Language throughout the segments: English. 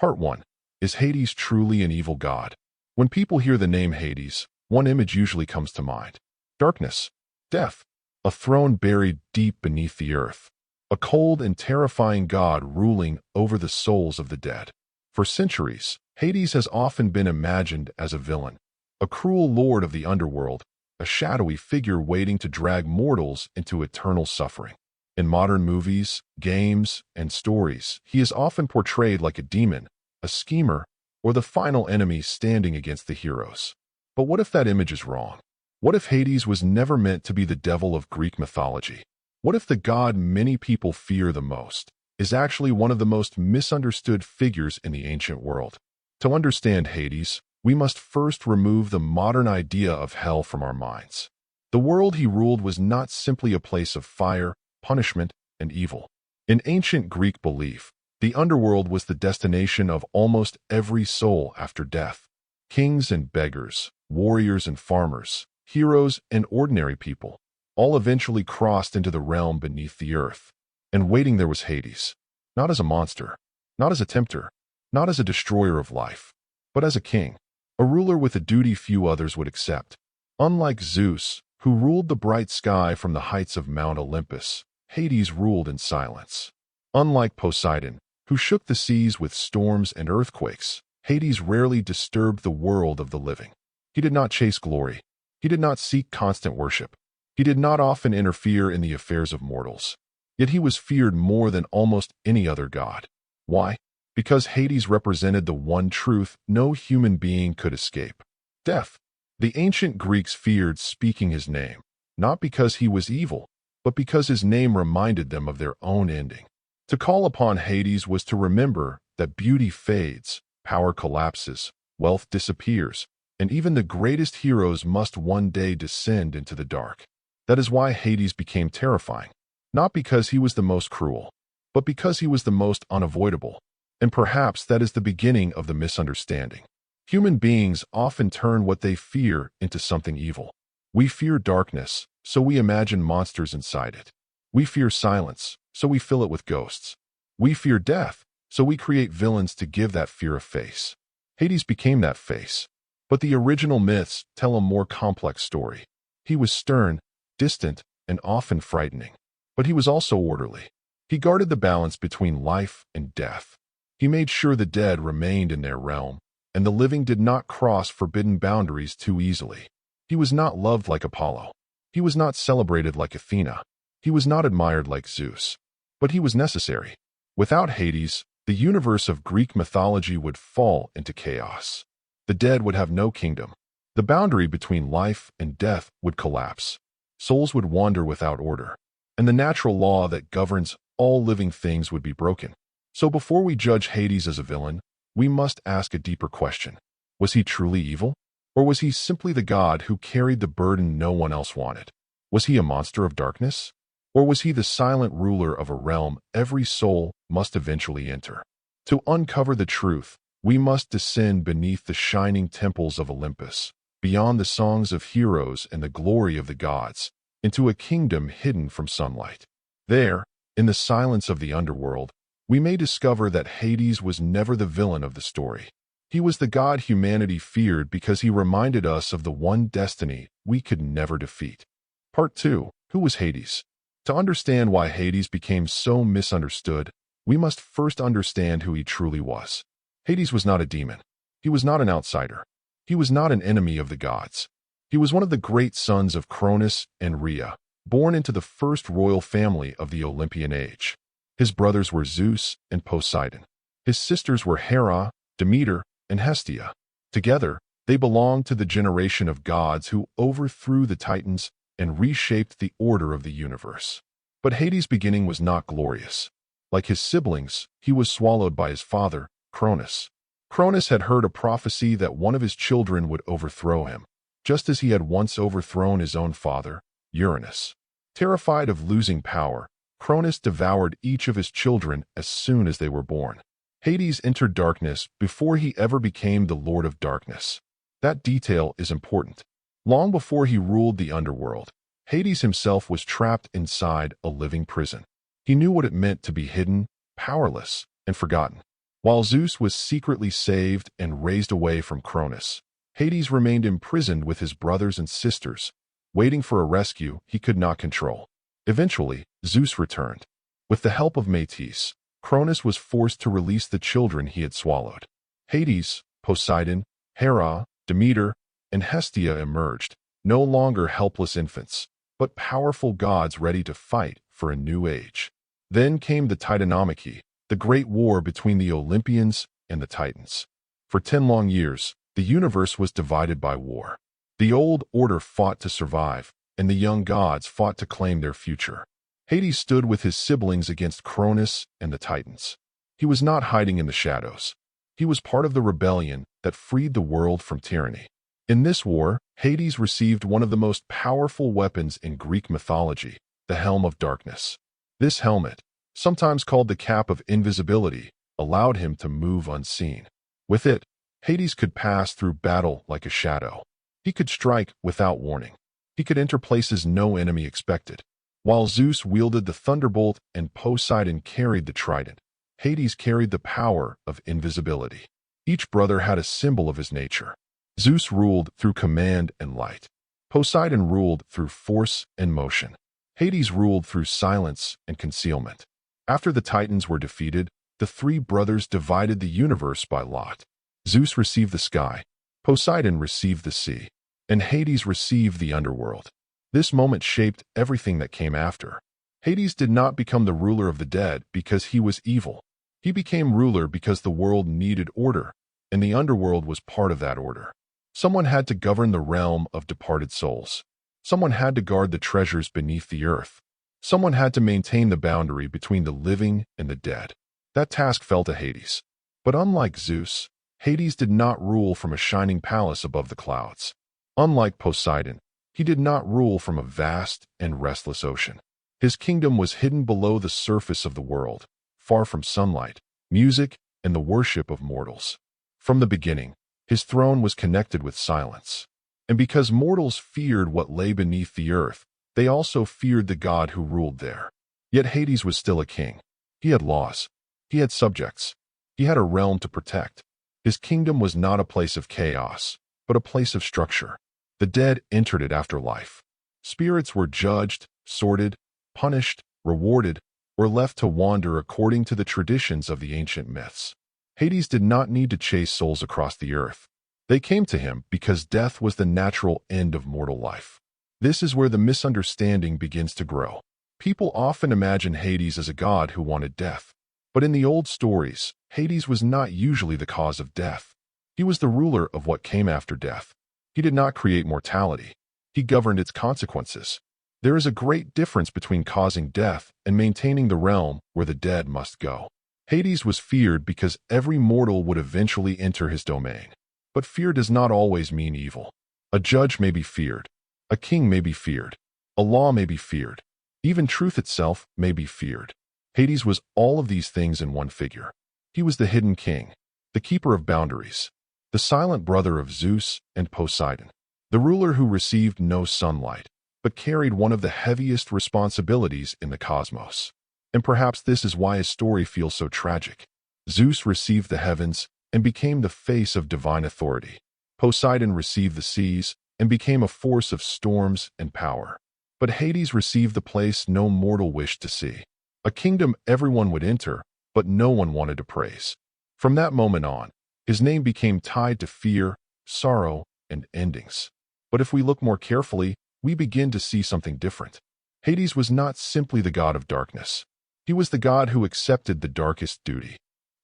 Part 1. Is Hades truly an evil god? When people hear the name Hades, one image usually comes to mind. Darkness, death, a throne buried deep beneath the earth, a cold and terrifying god ruling over the souls of the dead. For centuries, Hades has often been imagined as a villain, a cruel lord of the underworld, a shadowy figure waiting to drag mortals into eternal suffering. In modern movies, games, and stories, he is often portrayed like a demon, a schemer, or the final enemy standing against the heroes. But what if that image is wrong? What if Hades was never meant to be the devil of Greek mythology? What if the god many people fear the most is actually one of the most misunderstood figures in the ancient world? To understand Hades, we must first remove the modern idea of hell from our minds. The world he ruled was not simply a place of fire, punishment, and evil. In ancient Greek belief, the underworld was the destination of almost every soul after death. Kings and beggars, warriors and farmers, heroes and ordinary people, all eventually crossed into the realm beneath the earth. And waiting there was Hades, not as a monster, not as a tempter, not as a destroyer of life, but as a king, a ruler with a duty few others would accept. Unlike Zeus, who ruled the bright sky from the heights of Mount Olympus, Hades ruled in silence. Unlike Poseidon, who shook the seas with storms and earthquakes, Hades rarely disturbed the world of the living. He did not chase glory. He did not seek constant worship. He did not often interfere in the affairs of mortals. Yet he was feared more than almost any other god. Why? Because Hades represented the one truth no human being could escape: death. The ancient Greeks feared speaking his name, not because he was evil, but because his name reminded them of their own ending. To call upon Hades was to remember that beauty fades, power collapses, wealth disappears, and even the greatest heroes must one day descend into the dark. That is why Hades became terrifying, not because he was the most cruel, but because he was the most unavoidable. And perhaps that is the beginning of the misunderstanding. Human beings often turn what they fear into something evil. We fear darkness, so we imagine monsters inside it. We fear silence, so we fill it with ghosts. We fear death, so we create villains to give that fear a face. Hades became that face. But the original myths tell a more complex story. He was stern, distant, and often frightening. But he was also orderly. He guarded the balance between life and death. He made sure the dead remained in their realm, and the living did not cross forbidden boundaries too easily. He was not loved like Apollo. He was not celebrated like Athena. He was not admired like Zeus. But he was necessary. Without Hades, the universe of Greek mythology would fall into chaos. The dead would have no kingdom. The boundary between life and death would collapse. Souls would wander without order, and the natural law that governs all living things would be broken. So before we judge Hades as a villain, we must ask a deeper question. Was he truly evil? Or was he simply the god who carried the burden no one else wanted? Was he a monster of darkness? Or was he the silent ruler of a realm every soul must eventually enter? To uncover the truth, we must descend beneath the shining temples of Olympus, beyond the songs of heroes and the glory of the gods, into a kingdom hidden from sunlight. There, in the silence of the underworld, we may discover that Hades was never the villain of the story. He was the god humanity feared because he reminded us of the one destiny we could never defeat. Part 2. Who was Hades? To understand why Hades became so misunderstood, we must first understand who he truly was. Hades was not a demon. He was not an outsider. He was not an enemy of the gods. He was one of the great sons of Cronus and Rhea, born into the first royal family of the Olympian age. His brothers were Zeus and Poseidon. His sisters were Hera, Demeter, and Hestia. Together, they belonged to the generation of gods who overthrew the Titans and reshaped the order of the universe. But Hades' beginning was not glorious. Like his siblings, he was swallowed by his father, Cronus. Cronus had heard a prophecy that one of his children would overthrow him, just as he had once overthrown his own father, Uranus. Terrified of losing power, Cronus devoured each of his children as soon as they were born. Hades entered darkness before he ever became the Lord of Darkness. That detail is important. Long before he ruled the underworld, Hades himself was trapped inside a living prison. He knew what it meant to be hidden, powerless, and forgotten. While Zeus was secretly saved and raised away from Cronus, Hades remained imprisoned with his brothers and sisters, waiting for a rescue he could not control. Eventually, Zeus returned. With the help of Metis, Cronus was forced to release the children he had swallowed. Hades, Poseidon, Hera, Demeter, and Hestia emerged, no longer helpless infants, but powerful gods ready to fight for a new age. Then came the Titanomachy, the great war between the Olympians and the Titans. For 10 long years, the universe was divided by war. The old order fought to survive, and the young gods fought to claim their future. Hades stood with his siblings against Cronus and the Titans. He was not hiding in the shadows. He was part of the rebellion that freed the world from tyranny. In this war, Hades received one of the most powerful weapons in Greek mythology, the Helm of Darkness. This helmet, sometimes called the Cap of Invisibility, allowed him to move unseen. With it, Hades could pass through battle like a shadow. He could strike without warning. He could enter places no enemy expected. While Zeus wielded the thunderbolt and Poseidon carried the trident, Hades carried the power of invisibility. Each brother had a symbol of his nature. Zeus ruled through command and light. Poseidon ruled through force and motion. Hades ruled through silence and concealment. After the Titans were defeated, the three brothers divided the universe by lot. Zeus received the sky, Poseidon received the sea, and Hades received the underworld. This moment shaped everything that came after. Hades did not become the ruler of the dead because he was evil. He became ruler because the world needed order, and the underworld was part of that order. Someone had to govern the realm of departed souls. Someone had to guard the treasures beneath the earth. Someone had to maintain the boundary between the living and the dead. That task fell to Hades. But unlike Zeus, Hades did not rule from a shining palace above the clouds. Unlike Poseidon, he did not rule from a vast and restless ocean. His kingdom was hidden below the surface of the world, far from sunlight, music, and the worship of mortals. From the beginning, his throne was connected with silence. And because mortals feared what lay beneath the earth, they also feared the god who ruled there. Yet Hades was still a king. He had laws. He had subjects. He had a realm to protect. His kingdom was not a place of chaos, but a place of structure. The dead entered it after life. Spirits were judged, sorted, punished, rewarded, or left to wander according to the traditions of the ancient myths. Hades did not need to chase souls across the earth. They came to him because death was the natural end of mortal life. This is where the misunderstanding begins to grow. People often imagine Hades as a god who wanted death. But in the old stories, Hades was not usually the cause of death. He was the ruler of what came after death. He did not create mortality. He governed its consequences. There is a great difference between causing death and maintaining the realm where the dead must go. Hades was feared because every mortal would eventually enter his domain. But fear does not always mean evil. A judge may be feared. A king may be feared. A law may be feared. Even truth itself may be feared. Hades was all of these things in one figure. He was the hidden king, the keeper of boundaries, the silent brother of Zeus and Poseidon, the ruler who received no sunlight, but carried one of the heaviest responsibilities in the cosmos. And perhaps this is why his story feels so tragic. Zeus received the heavens and became the face of divine authority. Poseidon received the seas and became a force of storms and power. But Hades received the place no mortal wished to see. A kingdom everyone would enter, but no one wanted to praise. From that moment on, his name became tied to fear, sorrow, and endings. But if we look more carefully, we begin to see something different. Hades was not simply the god of darkness. He was the god who accepted the darkest duty.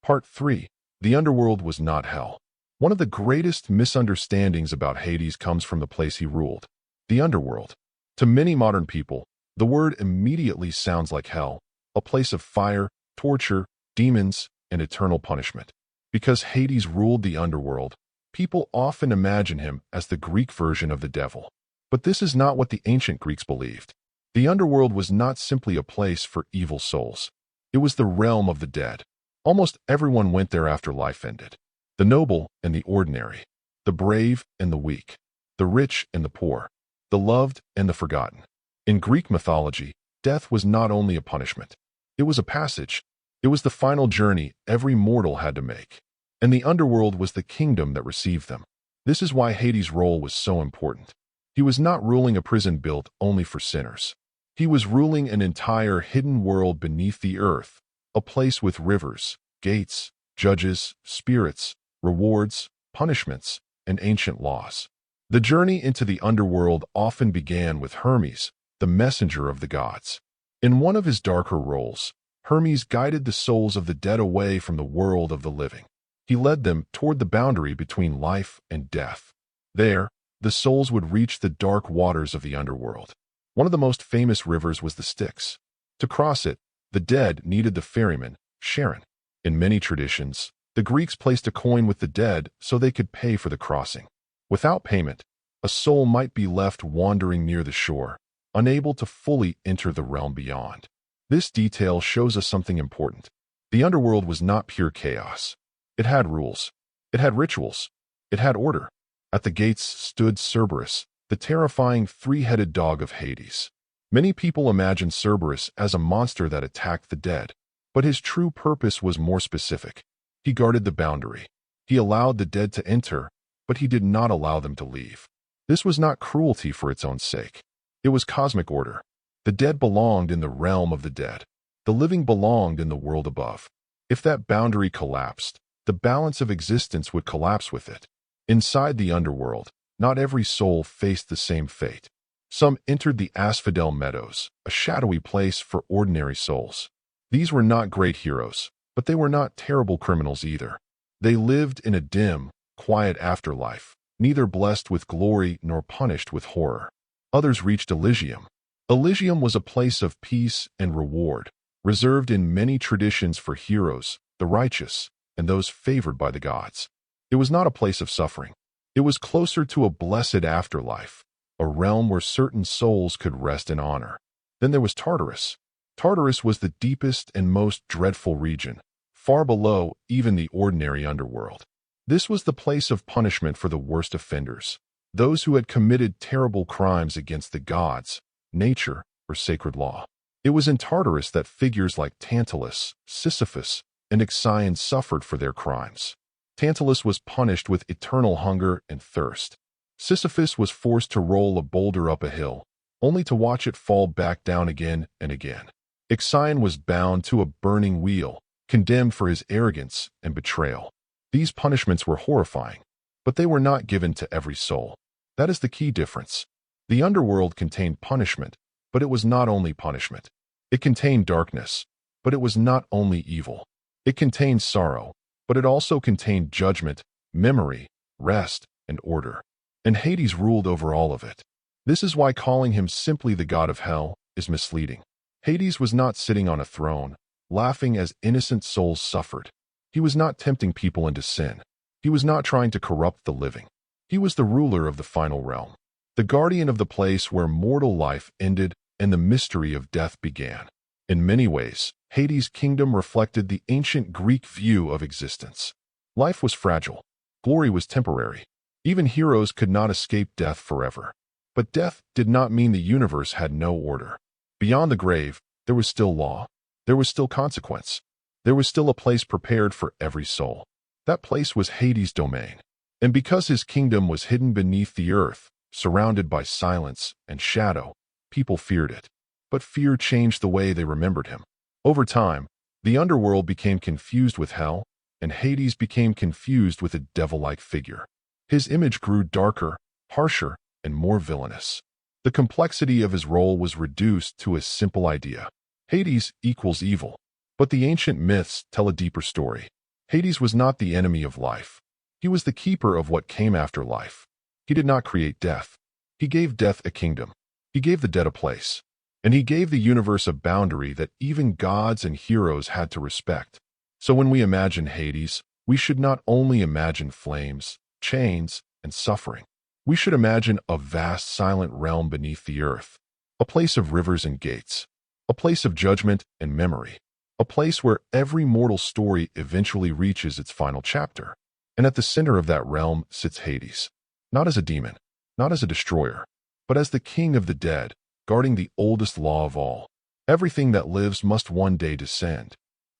Part 3. The underworld was not hell. One of the greatest misunderstandings about Hades comes from the place he ruled, the underworld. To many modern people, the word immediately sounds like hell, a place of fire, torture, demons, and eternal punishment. Because Hades ruled the underworld, people often imagine him as the Greek version of the devil. But this is not what the ancient Greeks believed. The underworld was not simply a place for evil souls. It was the realm of the dead. Almost everyone went there after life ended. The noble and the ordinary, the brave and the weak, the rich and the poor, the loved and the forgotten. In Greek mythology, death was not only a punishment. It was a passage. It was the final journey every mortal had to make. And the underworld was the kingdom that received them. This is why Hades' role was so important. He was not ruling a prison built only for sinners. He was ruling an entire hidden world beneath the earth, a place with rivers, gates, judges, spirits, rewards, punishments, and ancient laws. The journey into the underworld often began with Hermes, the messenger of the gods. In one of his darker roles, Hermes guided the souls of the dead away from the world of the living. He led them toward the boundary between life and death. There, the souls would reach the dark waters of the underworld. One of the most famous rivers was the Styx. To cross it, the dead needed the ferryman, Charon. In many traditions, the Greeks placed a coin with the dead so they could pay for the crossing. Without payment, a soul might be left wandering near the shore, unable to fully enter the realm beyond. This detail shows us something important. The underworld was not pure chaos. It had rules. It had rituals. It had order. At the gates stood Cerberus, the terrifying three-headed dog of Hades. Many people imagine Cerberus as a monster that attacked the dead, but his true purpose was more specific. He guarded the boundary. He allowed the dead to enter, but he did not allow them to leave. This was not cruelty for its own sake. It was cosmic order. The dead belonged in the realm of the dead. The living belonged in the world above. If that boundary collapsed, the balance of existence would collapse with it. Inside the underworld, not every soul faced the same fate. Some entered the Asphodel Meadows, a shadowy place for ordinary souls. These were not great heroes, but they were not terrible criminals either. They lived in a dim, quiet afterlife, neither blessed with glory nor punished with horror. Others reached Elysium. Elysium was a place of peace and reward, reserved in many traditions for heroes, the righteous, and those favored by the gods. It was not a place of suffering. It was closer to a blessed afterlife, a realm where certain souls could rest in honor. Then there was Tartarus. Tartarus was the deepest and most dreadful region, far below even the ordinary underworld. This was the place of punishment for the worst offenders, those who had committed terrible crimes against the gods, nature, or sacred law. It was in Tartarus that figures like Tantalus, Sisyphus, and Ixion suffered for their crimes. Tantalus was punished with eternal hunger and thirst. Sisyphus was forced to roll a boulder up a hill, only to watch it fall back down again and again. Ixion was bound to a burning wheel, condemned for his arrogance and betrayal. These punishments were horrifying, but they were not given to every soul. That is the key difference. The underworld contained punishment, but it was not only punishment. It contained darkness, but it was not only evil. It contained sorrow, but it also contained judgment, memory, rest, and order. And Hades ruled over all of it. This is why calling him simply the god of hell is misleading. Hades was not sitting on a throne, laughing as innocent souls suffered. He was not tempting people into sin. He was not trying to corrupt the living. He was the ruler of the final realm, the guardian of the place where mortal life ended and the mystery of death began. In many ways, Hades' kingdom reflected the ancient Greek view of existence. Life was fragile. Glory was temporary. Even heroes could not escape death forever. But death did not mean the universe had no order. Beyond the grave, there was still law. There was still consequence. There was still a place prepared for every soul. That place was Hades' domain. And because his kingdom was hidden beneath the earth, surrounded by silence and shadow, people feared it. But fear changed the way they remembered him. Over time, the underworld became confused with hell, and Hades became confused with a devil-like figure. His image grew darker, harsher, and more villainous. The complexity of his role was reduced to a simple idea. Hades equals evil. But the ancient myths tell a deeper story. Hades was not the enemy of life. He was the keeper of what came after life. He did not create death. He gave death a kingdom. He gave the dead a place. And he gave the universe a boundary that even gods and heroes had to respect. So when we imagine Hades, we should not only imagine flames, chains, and suffering. We should imagine a vast silent realm beneath the earth, a place of rivers and gates, a place of judgment and memory, a place where every mortal story eventually reaches its final chapter. And at the center of that realm sits Hades, not as a demon, not as a destroyer, but as the king of the dead, guarding the oldest law of all. Everything that lives must one day descend.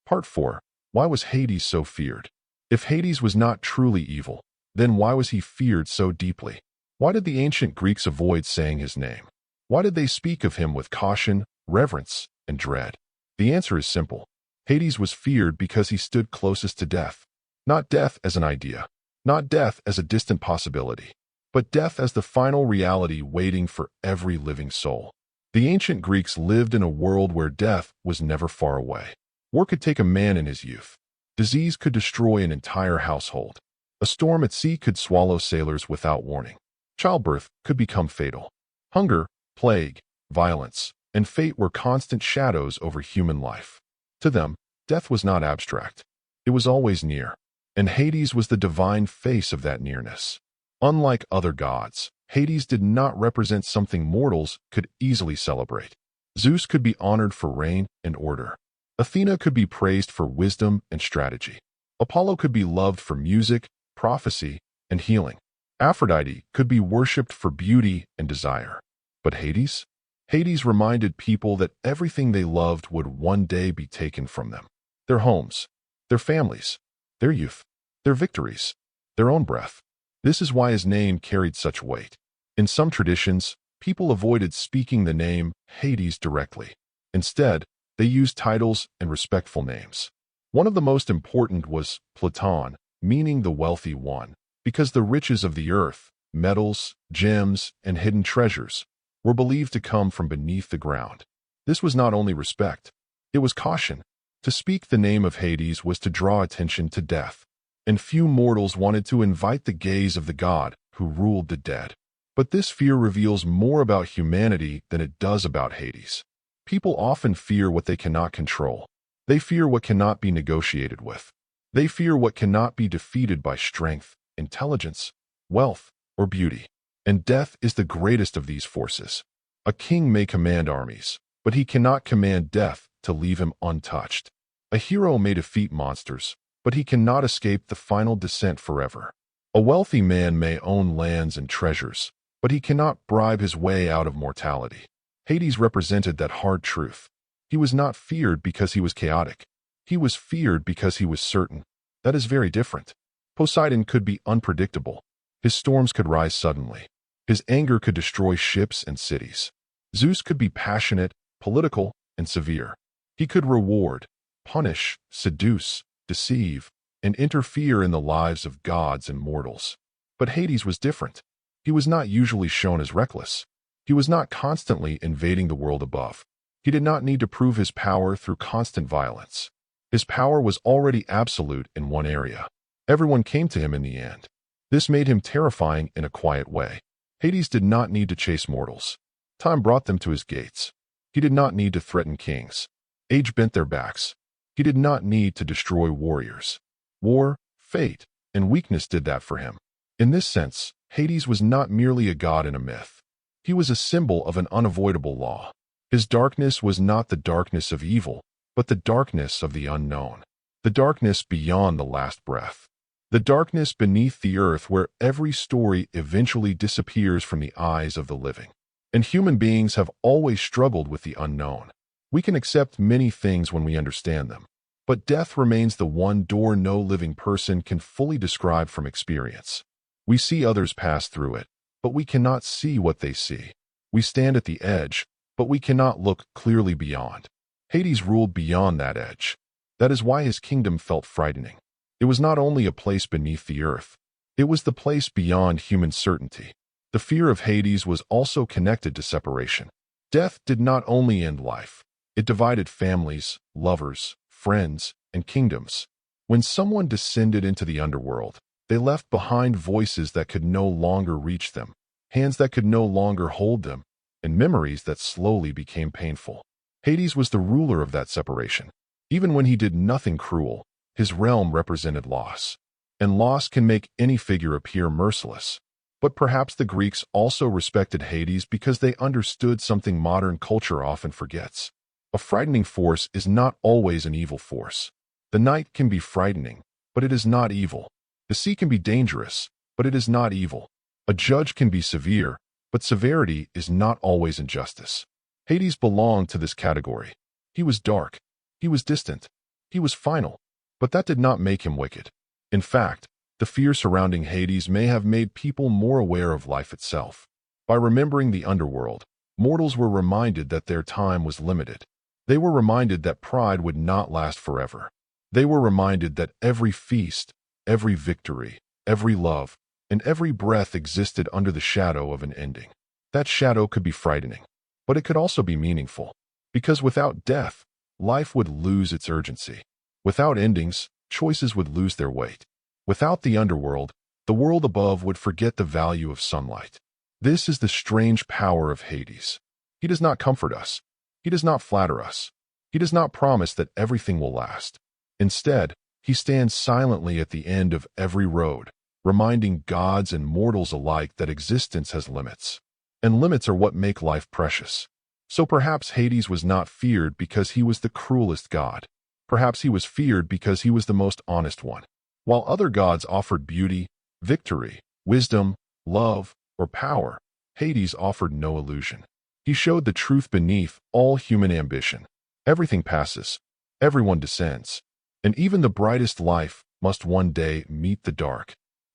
Part 4. Why was Hades so feared? If Hades was not truly evil, then why was he feared so deeply? Why did the ancient Greeks avoid saying his name? Why did they speak of him with caution, reverence, and dread? The answer is simple. Hades was feared because he stood closest to death. Not death as an idea, not death as a distant possibility, but death as the final reality waiting for every living soul. The ancient Greeks lived in a world where death was never far away. War could take a man in his youth. Disease could destroy an entire household. A storm at sea could swallow sailors without warning. Childbirth could become fatal. Hunger, plague, violence, and fate were constant shadows over human life. To them, death was not abstract. It was always near, and Hades was the divine face of that nearness. Unlike other gods, Hades did not represent something mortals could easily celebrate. Zeus could be honored for reign and order. Athena could be praised for wisdom and strategy. Apollo could be loved for music, prophecy, and healing. Aphrodite could be worshipped for beauty and desire. But Hades? Hades reminded people that everything they loved would one day be taken from them. Their homes, their families, their youth, their victories, their own breath. This is why his name carried such weight. In some traditions, people avoided speaking the name Hades directly. Instead, they used titles and respectful names. One of the most important was Platon, meaning the wealthy one, because the riches of the earth, metals, gems, and hidden treasures, were believed to come from beneath the ground. This was not only respect, it was caution. To speak the name of Hades was to draw attention to death, and few mortals wanted to invite the gaze of the god who ruled the dead. But this fear reveals more about humanity than it does about Hades. People often fear what they cannot control. They fear what cannot be negotiated with. They fear what cannot be defeated by strength, intelligence, wealth, or beauty. And death is the greatest of these forces. A king may command armies, but he cannot command death to leave him untouched. A hero may defeat monsters, but he cannot escape the final descent forever. A wealthy man may own lands and treasures, but he cannot bribe his way out of mortality. Hades represented that hard truth. He was not feared because he was chaotic. He was feared because he was certain. That is very different. Poseidon could be unpredictable. His storms could rise suddenly. His anger could destroy ships and cities. Zeus could be passionate, political, and severe. He could reward, punish, seduce, deceive, and interfere in the lives of gods and mortals. But Hades was different. He was not usually shown as reckless. He was not constantly invading the world above. He did not need to prove his power through constant violence. His power was already absolute in one area. Everyone came to him in the end. This made him terrifying in a quiet way. Hades did not need to chase mortals. Time brought them to his gates. He did not need to threaten kings. Age bent their backs. He did not need to destroy warriors. War, fate, and weakness did that for him. In this sense, Hades was not merely a god in a myth. He was a symbol of an unavoidable law. His darkness was not the darkness of evil, but the darkness of the unknown. The darkness beyond the last breath. The darkness beneath the earth where every story eventually disappears from the eyes of the living. And human beings have always struggled with the unknown. We can accept many things when we understand them, but death remains the one door no living person can fully describe from experience. We see others pass through it, but we cannot see what they see. We stand at the edge, but we cannot look clearly beyond. Hades ruled beyond that edge. That is why his kingdom felt frightening. It was not only a place beneath the earth, it was the place beyond human certainty. The fear of Hades was also connected to separation. Death did not only end life, it divided families, lovers, friends, and kingdoms. When someone descended into the underworld, they left behind voices that could no longer reach them, hands that could no longer hold them, and memories that slowly became painful. Hades was the ruler of that separation. Even when he did nothing cruel, his realm represented loss. And loss can make any figure appear merciless. But perhaps the Greeks also respected Hades because they understood something modern culture often forgets. A frightening force is not always an evil force. The night can be frightening, but it is not evil. The sea can be dangerous, but it is not evil. A judge can be severe, but severity is not always injustice. Hades belonged to this category. He was dark. He was distant. He was final, but that did not make him wicked. In fact, the fear surrounding Hades may have made people more aware of life itself. By remembering the underworld, mortals were reminded that their time was limited. They were reminded that pride would not last forever. They were reminded that every feast, every victory, every love, and every breath existed under the shadow of an ending. That shadow could be frightening, but it could also be meaningful, because without death, life would lose its urgency. Without endings, choices would lose their weight. Without the underworld, the world above would forget the value of sunlight. This is the strange power of Hades. He does not comfort us. He does not flatter us. He does not promise that everything will last. Instead, he stands silently at the end of every road, reminding gods and mortals alike that existence has limits. And limits are what make life precious. So perhaps Hades was not feared because he was the cruelest god. Perhaps he was feared because he was the most honest one. While other gods offered beauty, victory, wisdom, love, or power, Hades offered no illusion. He showed the truth beneath all human ambition. Everything passes, everyone descends, and even the brightest life must one day meet the dark.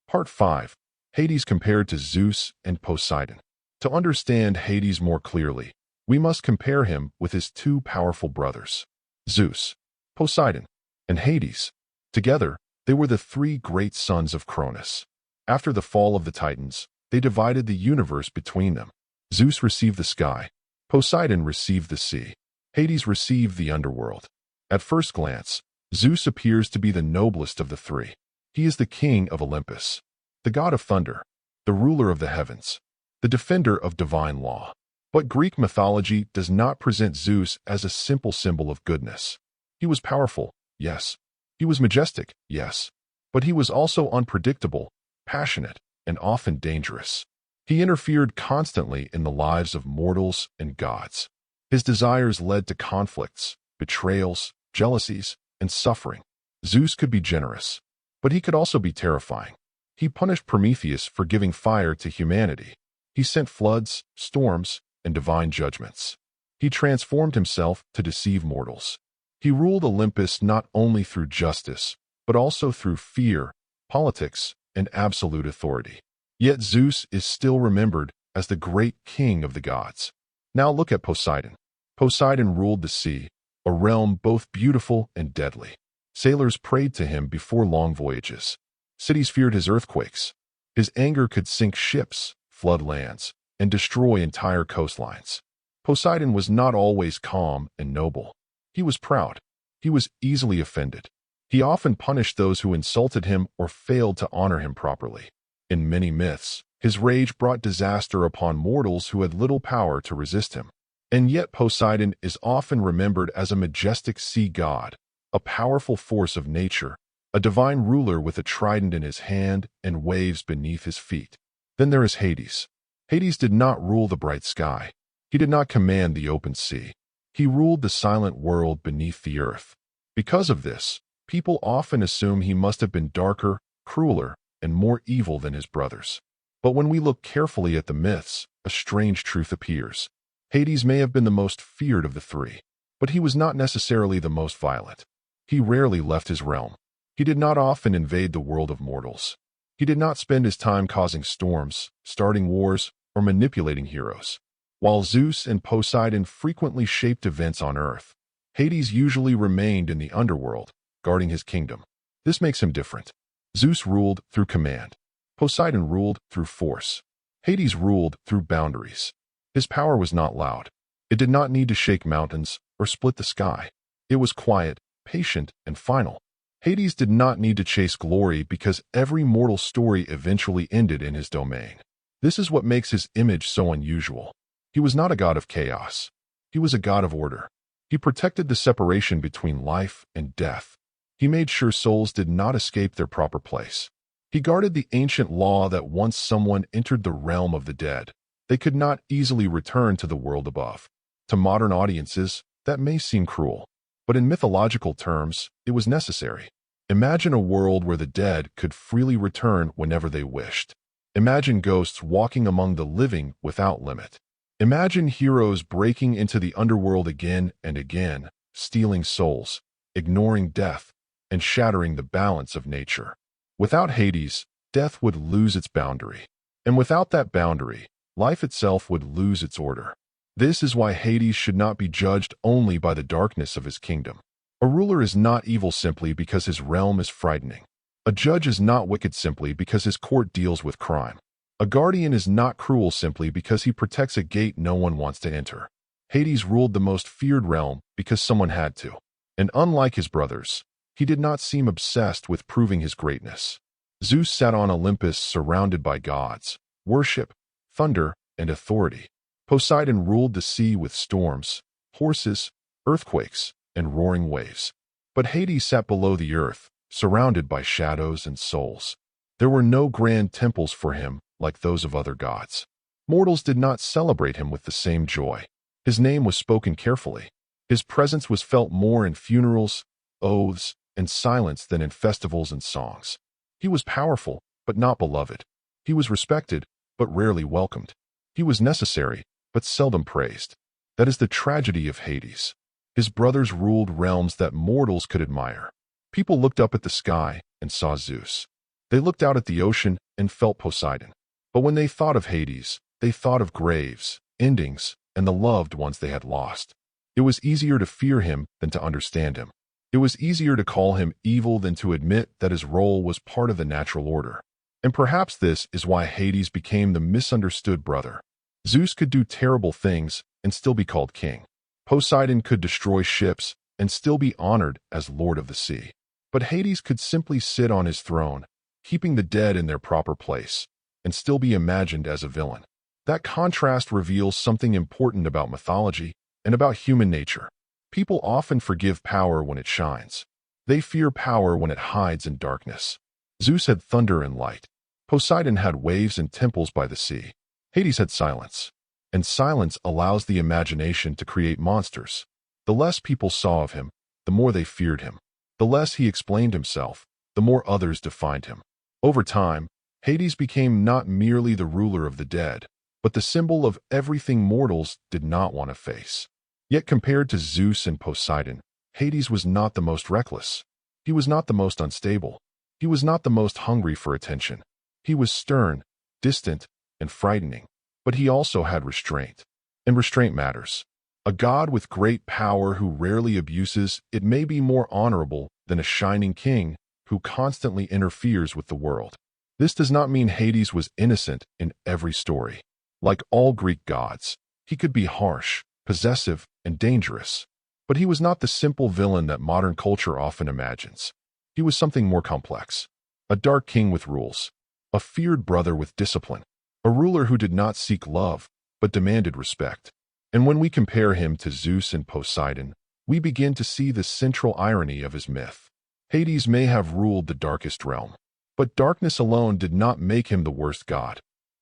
Part 5. Hades compared to Zeus and Poseidon. To understand Hades more clearly, we must compare him with his two powerful brothers, Zeus, Poseidon, and Hades. Together, they were the three great sons of Cronus. After the fall of the Titans, they divided the universe between them. Zeus received the sky, Poseidon received the sea, Hades received the underworld. At first glance, Zeus appears to be the noblest of the three. He is the king of Olympus, the god of thunder, the ruler of the heavens, the defender of divine law. But Greek mythology does not present Zeus as a simple symbol of goodness. He was powerful, yes. He was majestic, yes. But he was also unpredictable, passionate, and often dangerous. He interfered constantly in the lives of mortals and gods. His desires led to conflicts, betrayals, jealousies, and suffering. Zeus could be generous, but he could also be terrifying. He punished Prometheus for giving fire to humanity. He sent floods, storms, and divine judgments. He transformed himself to deceive mortals. He ruled Olympus not only through justice, but also through fear, politics, and absolute authority. Yet Zeus is still remembered as the great king of the gods. Now look at Poseidon. Poseidon ruled the sea, a realm both beautiful and deadly. Sailors prayed to him before long voyages. Cities feared his earthquakes. His anger could sink ships, flood lands, and destroy entire coastlines. Poseidon was not always calm and noble. He was proud. He was easily offended. He often punished those who insulted him or failed to honor him properly. In many myths, his rage brought disaster upon mortals who had little power to resist him. And yet Poseidon is often remembered as a majestic sea god, a powerful force of nature, a divine ruler with a trident in his hand and waves beneath his feet. Then there is Hades. Hades did not rule the bright sky. He did not command the open sea. He ruled the silent world beneath the earth. Because of this, people often assume he must have been darker, crueler, and more evil than his brothers. But when we look carefully at the myths, a strange truth appears. Hades may have been the most feared of the three, but he was not necessarily the most violent. He rarely left his realm. He did not often invade the world of mortals. He did not spend his time causing storms, starting wars, or manipulating heroes. While Zeus and Poseidon frequently shaped events on Earth, Hades usually remained in the underworld, guarding his kingdom. This makes him different. Zeus ruled through command. Poseidon ruled through force. Hades ruled through boundaries. His power was not loud. It did not need to shake mountains or split the sky. It was quiet, patient, and final. Hades did not need to chase glory because every mortal story eventually ended in his domain. This is what makes his image so unusual. He was not a god of chaos. He was a god of order. He protected the separation between life and death. He made sure souls did not escape their proper place. He guarded the ancient law that once someone entered the realm of the dead, they could not easily return to the world above. To modern audiences, that may seem cruel, but in mythological terms, it was necessary. Imagine a world where the dead could freely return whenever they wished. Imagine ghosts walking among the living without limit. Imagine heroes breaking into the underworld again and again, stealing souls, ignoring death, and shattering the balance of nature. Without Hades, death would lose its boundary. And without that boundary, life itself would lose its order. This is why Hades should not be judged only by the darkness of his kingdom. A ruler is not evil simply because his realm is frightening. A judge is not wicked simply because his court deals with crime. A guardian is not cruel simply because he protects a gate no one wants to enter. Hades ruled the most feared realm because someone had to. And unlike his brothers, he did not seem obsessed with proving his greatness. Zeus sat on Olympus surrounded by gods, worship, thunder, and authority. Poseidon ruled the sea with storms, horses, earthquakes, and roaring waves. But Hades sat below the earth, surrounded by shadows and souls. There were no grand temples for him like those of other gods. Mortals did not celebrate him with the same joy. His name was spoken carefully. His presence was felt more in funerals, oaths, and silence than in festivals and songs. He was powerful, but not beloved. He was respected, but rarely welcomed. He was necessary, but seldom praised. That is the tragedy of Hades. His brothers ruled realms that mortals could admire. People looked up at the sky and saw Zeus. They looked out at the ocean and felt Poseidon. But when they thought of Hades, they thought of graves, endings, and the loved ones they had lost. It was easier to fear him than to understand him. It was easier to call him evil than to admit that his role was part of the natural order. And perhaps this is why Hades became the misunderstood brother. Zeus could do terrible things and still be called king. Poseidon could destroy ships and still be honored as lord of the sea. But Hades could simply sit on his throne, keeping the dead in their proper place, and still be imagined as a villain. That contrast reveals something important about mythology and about human nature. People often forgive power when it shines. They fear power when it hides in darkness. Zeus had thunder and light. Poseidon had waves and temples by the sea. Hades had silence. And silence allows the imagination to create monsters. The less people saw of him, the more they feared him. The less he explained himself, the more others defined him. Over time, Hades became not merely the ruler of the dead, but the symbol of everything mortals did not want to face. Yet compared to Zeus and Poseidon, Hades was not the most reckless. He was not the most unstable. He was not the most hungry for attention. He was stern, distant, and frightening, but he also had restraint. And restraint matters. A god with great power who rarely abuses it may be more honorable than a shining king who constantly interferes with the world. This does not mean Hades was innocent in every story. Like all Greek gods, he could be harsh, possessive, and dangerous. But he was not the simple villain that modern culture often imagines. He was something more complex. A dark king with rules. A feared brother with discipline. A ruler who did not seek love, but demanded respect. And when we compare him to Zeus and Poseidon, we begin to see the central irony of his myth. Hades may have ruled the darkest realm, but darkness alone did not make him the worst god.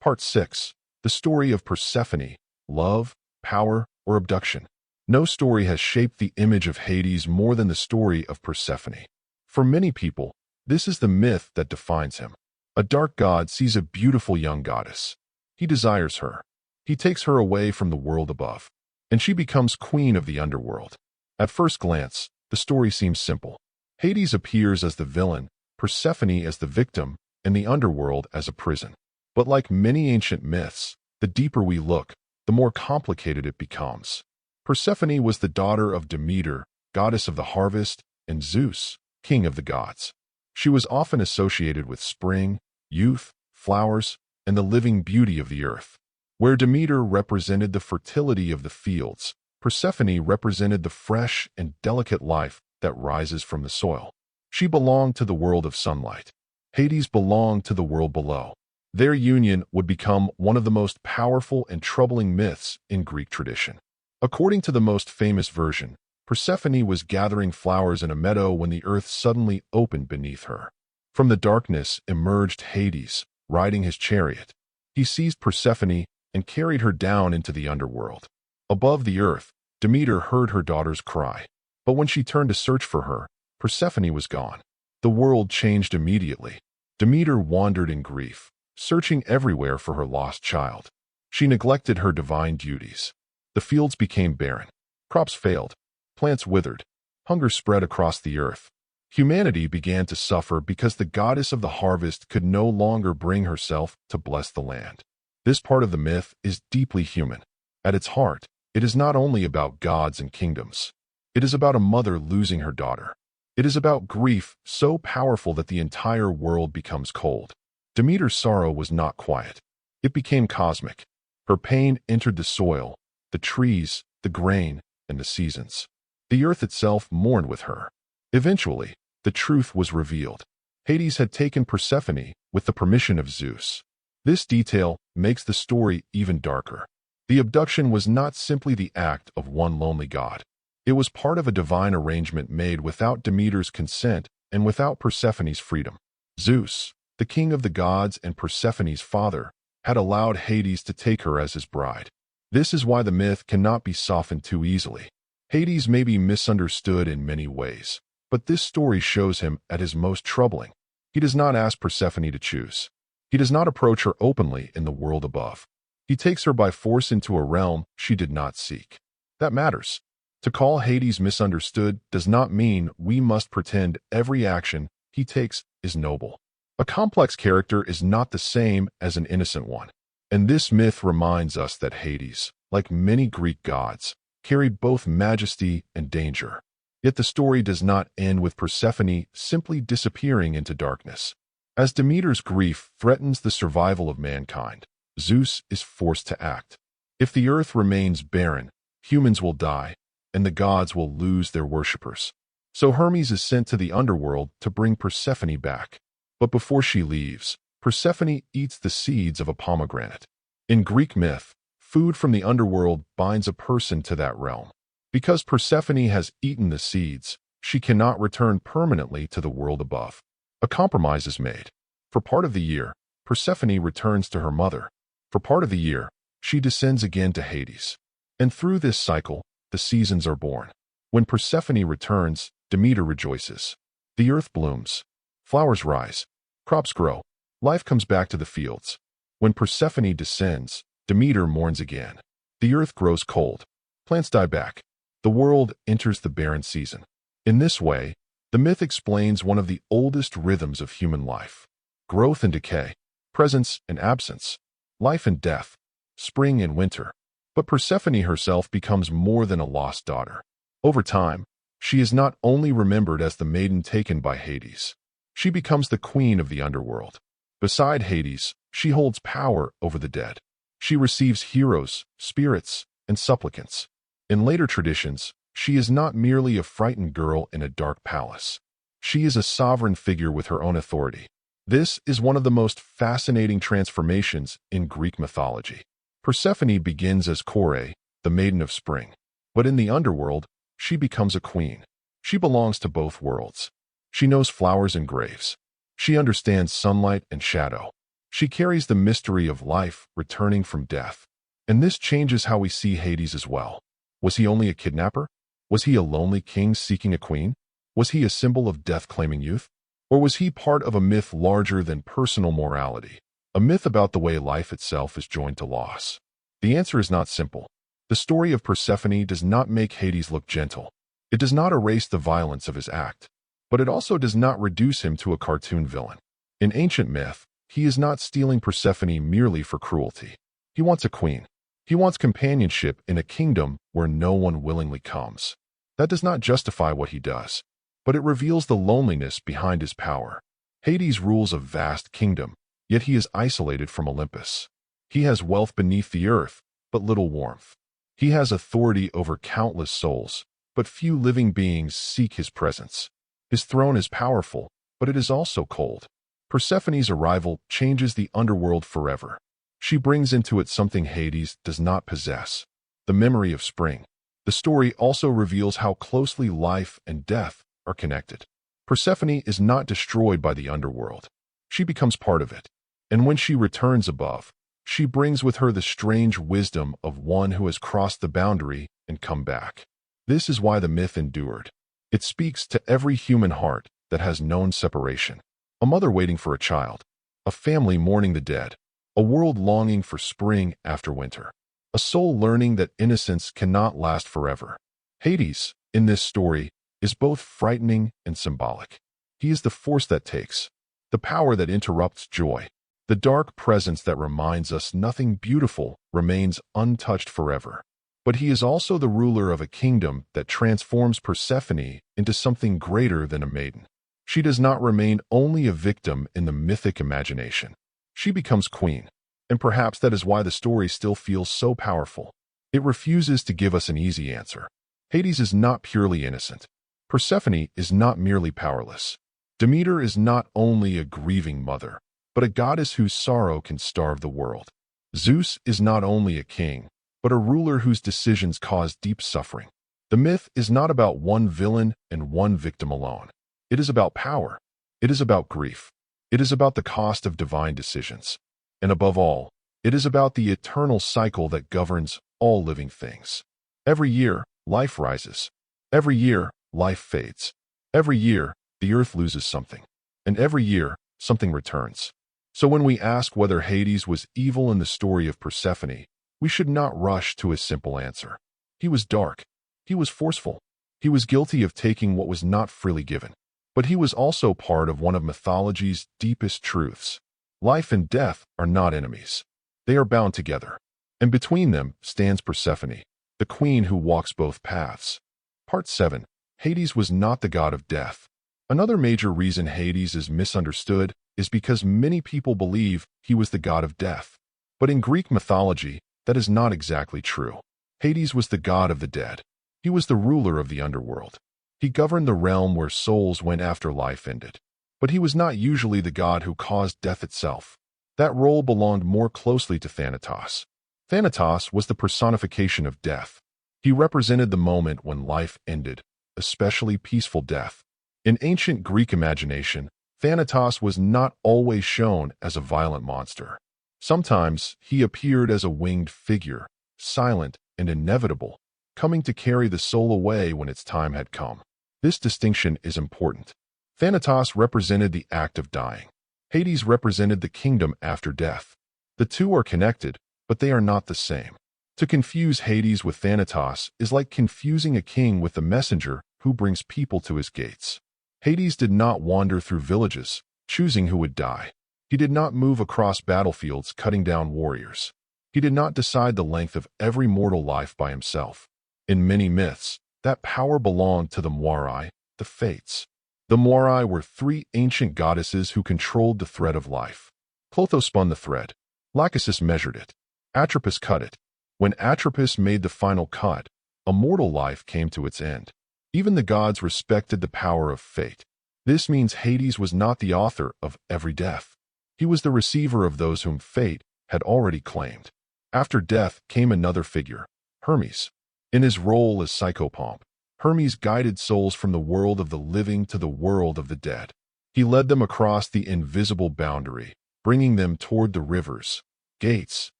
Part 6. The story of Persephone, love, power, or abduction. No story has shaped the image of Hades more than the story of Persephone. For many people, this is the myth that defines him. A dark god sees a beautiful young goddess. He desires her. He takes her away from the world above, and she becomes queen of the underworld. At first glance, the story seems simple. Hades appears as the villain, Persephone as the victim, and the underworld as a prison. But like many ancient myths, the deeper we look, the more complicated it becomes. Persephone was the daughter of Demeter, goddess of the harvest, and Zeus, king of the gods. She was often associated with spring, youth, flowers, and the living beauty of the earth. Where Demeter represented the fertility of the fields, Persephone represented the fresh and delicate life that rises from the soil. She belonged to the world of sunlight. Hades belonged to the world below. Their union would become one of the most powerful and troubling myths in Greek tradition. According to the most famous version, Persephone was gathering flowers in a meadow when the earth suddenly opened beneath her. From the darkness emerged Hades, riding his chariot. He seized Persephone and carried her down into the underworld. Above the earth, Demeter heard her daughter's cry. But when she turned to search for her, Persephone was gone. The world changed immediately. Demeter wandered in grief, searching everywhere for her lost child. She neglected her divine duties. The fields became barren. Crops failed. Plants withered. Hunger spread across the earth. Humanity began to suffer because the goddess of the harvest could no longer bring herself to bless the land. This part of the myth is deeply human. At its heart, it is not only about gods and kingdoms. It is about a mother losing her daughter. It is about grief so powerful that the entire world becomes cold. Demeter's sorrow was not quiet. It became cosmic. Her pain entered the soil, the trees, the grain, and the seasons. The earth itself mourned with her. Eventually, the truth was revealed. Hades had taken Persephone with the permission of Zeus. This detail makes the story even darker. The abduction was not simply the act of one lonely god. It was part of a divine arrangement made without Demeter's consent and without Persephone's freedom. Zeus, the king of the gods and Persephone's father, had allowed Hades to take her as his bride. This is why the myth cannot be softened too easily. Hades may be misunderstood in many ways, but this story shows him at his most troubling. He does not ask Persephone to choose. He does not approach her openly in the world above. He takes her by force into a realm she did not seek. That matters. To call Hades misunderstood does not mean we must pretend every action he takes is noble. A complex character is not the same as an innocent one. And this myth reminds us that Hades, like many Greek gods, carried both majesty and danger. Yet the story does not end with Persephone simply disappearing into darkness. As Demeter's grief threatens the survival of mankind, Zeus is forced to act. If the earth remains barren, humans will die, and the gods will lose their worshippers. So Hermes is sent to the underworld to bring Persephone back. But before she leaves, Persephone eats the seeds of a pomegranate. In Greek myth, food from the underworld binds a person to that realm. Because Persephone has eaten the seeds, she cannot return permanently to the world above. A compromise is made. For part of the year, Persephone returns to her mother. For part of the year, she descends again to Hades. And through this cycle, the seasons are born. When Persephone returns, Demeter rejoices. The earth blooms. Flowers rise. Crops grow. Life comes back to the fields. When Persephone descends, Demeter mourns again. The earth grows cold. Plants die back. The world enters the barren season. In this way, the myth explains one of the oldest rhythms of human life. Growth and decay, presence and absence, life and death, spring and winter. But Persephone herself becomes more than a lost daughter. Over time, she is not only remembered as the maiden taken by Hades. She becomes the queen of the underworld. Beside Hades, she holds power over the dead. She receives heroes, spirits, and supplicants. In later traditions, she is not merely a frightened girl in a dark palace. She is a sovereign figure with her own authority. This is one of the most fascinating transformations in Greek mythology. Persephone begins as Kore, the maiden of spring. But in the underworld, she becomes a queen. She belongs to both worlds. She knows flowers and graves. She understands sunlight and shadow. She carries the mystery of life returning from death. And this changes how we see Hades as well. Was he only a kidnapper? Was he a lonely king seeking a queen? Was he a symbol of death-claiming youth? Or was he part of a myth larger than personal morality? A myth about the way life itself is joined to loss? The answer is not simple. The story of Persephone does not make Hades look gentle. It does not erase the violence of his act. But it also does not reduce him to a cartoon villain. In ancient myth, he is not stealing Persephone merely for cruelty. He wants a queen. He wants companionship in a kingdom where no one willingly comes. That does not justify what he does, but it reveals the loneliness behind his power. Hades rules a vast kingdom, yet he is isolated from Olympus. He has wealth beneath the earth, but little warmth. He has authority over countless souls, but few living beings seek his presence. His throne is powerful, but it is also cold. Persephone's arrival changes the underworld forever. She brings into it something Hades does not possess, the memory of spring. The story also reveals how closely life and death are connected. Persephone is not destroyed by the underworld. She becomes part of it. And when she returns above, she brings with her the strange wisdom of one who has crossed the boundary and come back. This is why the myth endured. It speaks to every human heart that has known separation. A mother waiting for a child. A family mourning the dead. A world longing for spring after winter. A soul learning that innocence cannot last forever. Hades, in this story, is both frightening and symbolic. He is the force that takes, the power that interrupts joy, the dark presence that reminds us nothing beautiful remains untouched forever. But he is also the ruler of a kingdom that transforms Persephone into something greater than a maiden. She does not remain only a victim in the mythic imagination. She becomes queen, and perhaps that is why the story still feels so powerful. It refuses to give us an easy answer. Hades is not purely innocent. Persephone is not merely powerless. Demeter is not only a grieving mother, but a goddess whose sorrow can starve the world. Zeus is not only a king, but a ruler whose decisions cause deep suffering. The myth is not about one villain and one victim alone. It is about power. It is about grief. It is about the cost of divine decisions. And above all, it is about the eternal cycle that governs all living things. Every year, life rises. Every year, life fades. Every year, the earth loses something. And every year, something returns. So when we ask whether Hades was evil in the story of Persephone, we should not rush to a simple answer. He was dark. He was forceful. He was guilty of taking what was not freely given. But he was also part of one of mythology's deepest truths. Life and death are not enemies. They are bound together. And between them stands Persephone, the queen who walks both paths. Part 7. Hades was not the god of death. Another major reason Hades is misunderstood is because many people believe he was the god of death. But in Greek mythology, that is not exactly true. Hades was the god of the dead. He was the ruler of the underworld. He governed the realm where souls went after life ended. But he was not usually the god who caused death itself. That role belonged more closely to Thanatos. Thanatos was the personification of death. He represented the moment when life ended, especially peaceful death. In ancient Greek imagination, Thanatos was not always shown as a violent monster. Sometimes he appeared as a winged figure, silent and inevitable, coming to carry the soul away when its time had come. This distinction is important. Thanatos represented the act of dying. Hades represented the kingdom after death. The two are connected, but they are not the same. To confuse Hades with Thanatos is like confusing a king with the messenger who brings people to his gates. Hades did not wander through villages, choosing who would die. He did not move across battlefields cutting down warriors. He did not decide the length of every mortal life by himself. In many myths, that power belonged to the Moirai, the Fates. The Moirai were three ancient goddesses who controlled the thread of life. Clotho spun the thread. Lachesis measured it. Atropos cut it. When Atropos made the final cut, a mortal life came to its end. Even the gods respected the power of fate. This means Hades was not the author of every death. He was the receiver of those whom fate had already claimed. After death came another figure, Hermes. In his role as psychopomp, Hermes guided souls from the world of the living to the world of the dead. He led them across the invisible boundary, bringing them toward the rivers, gates,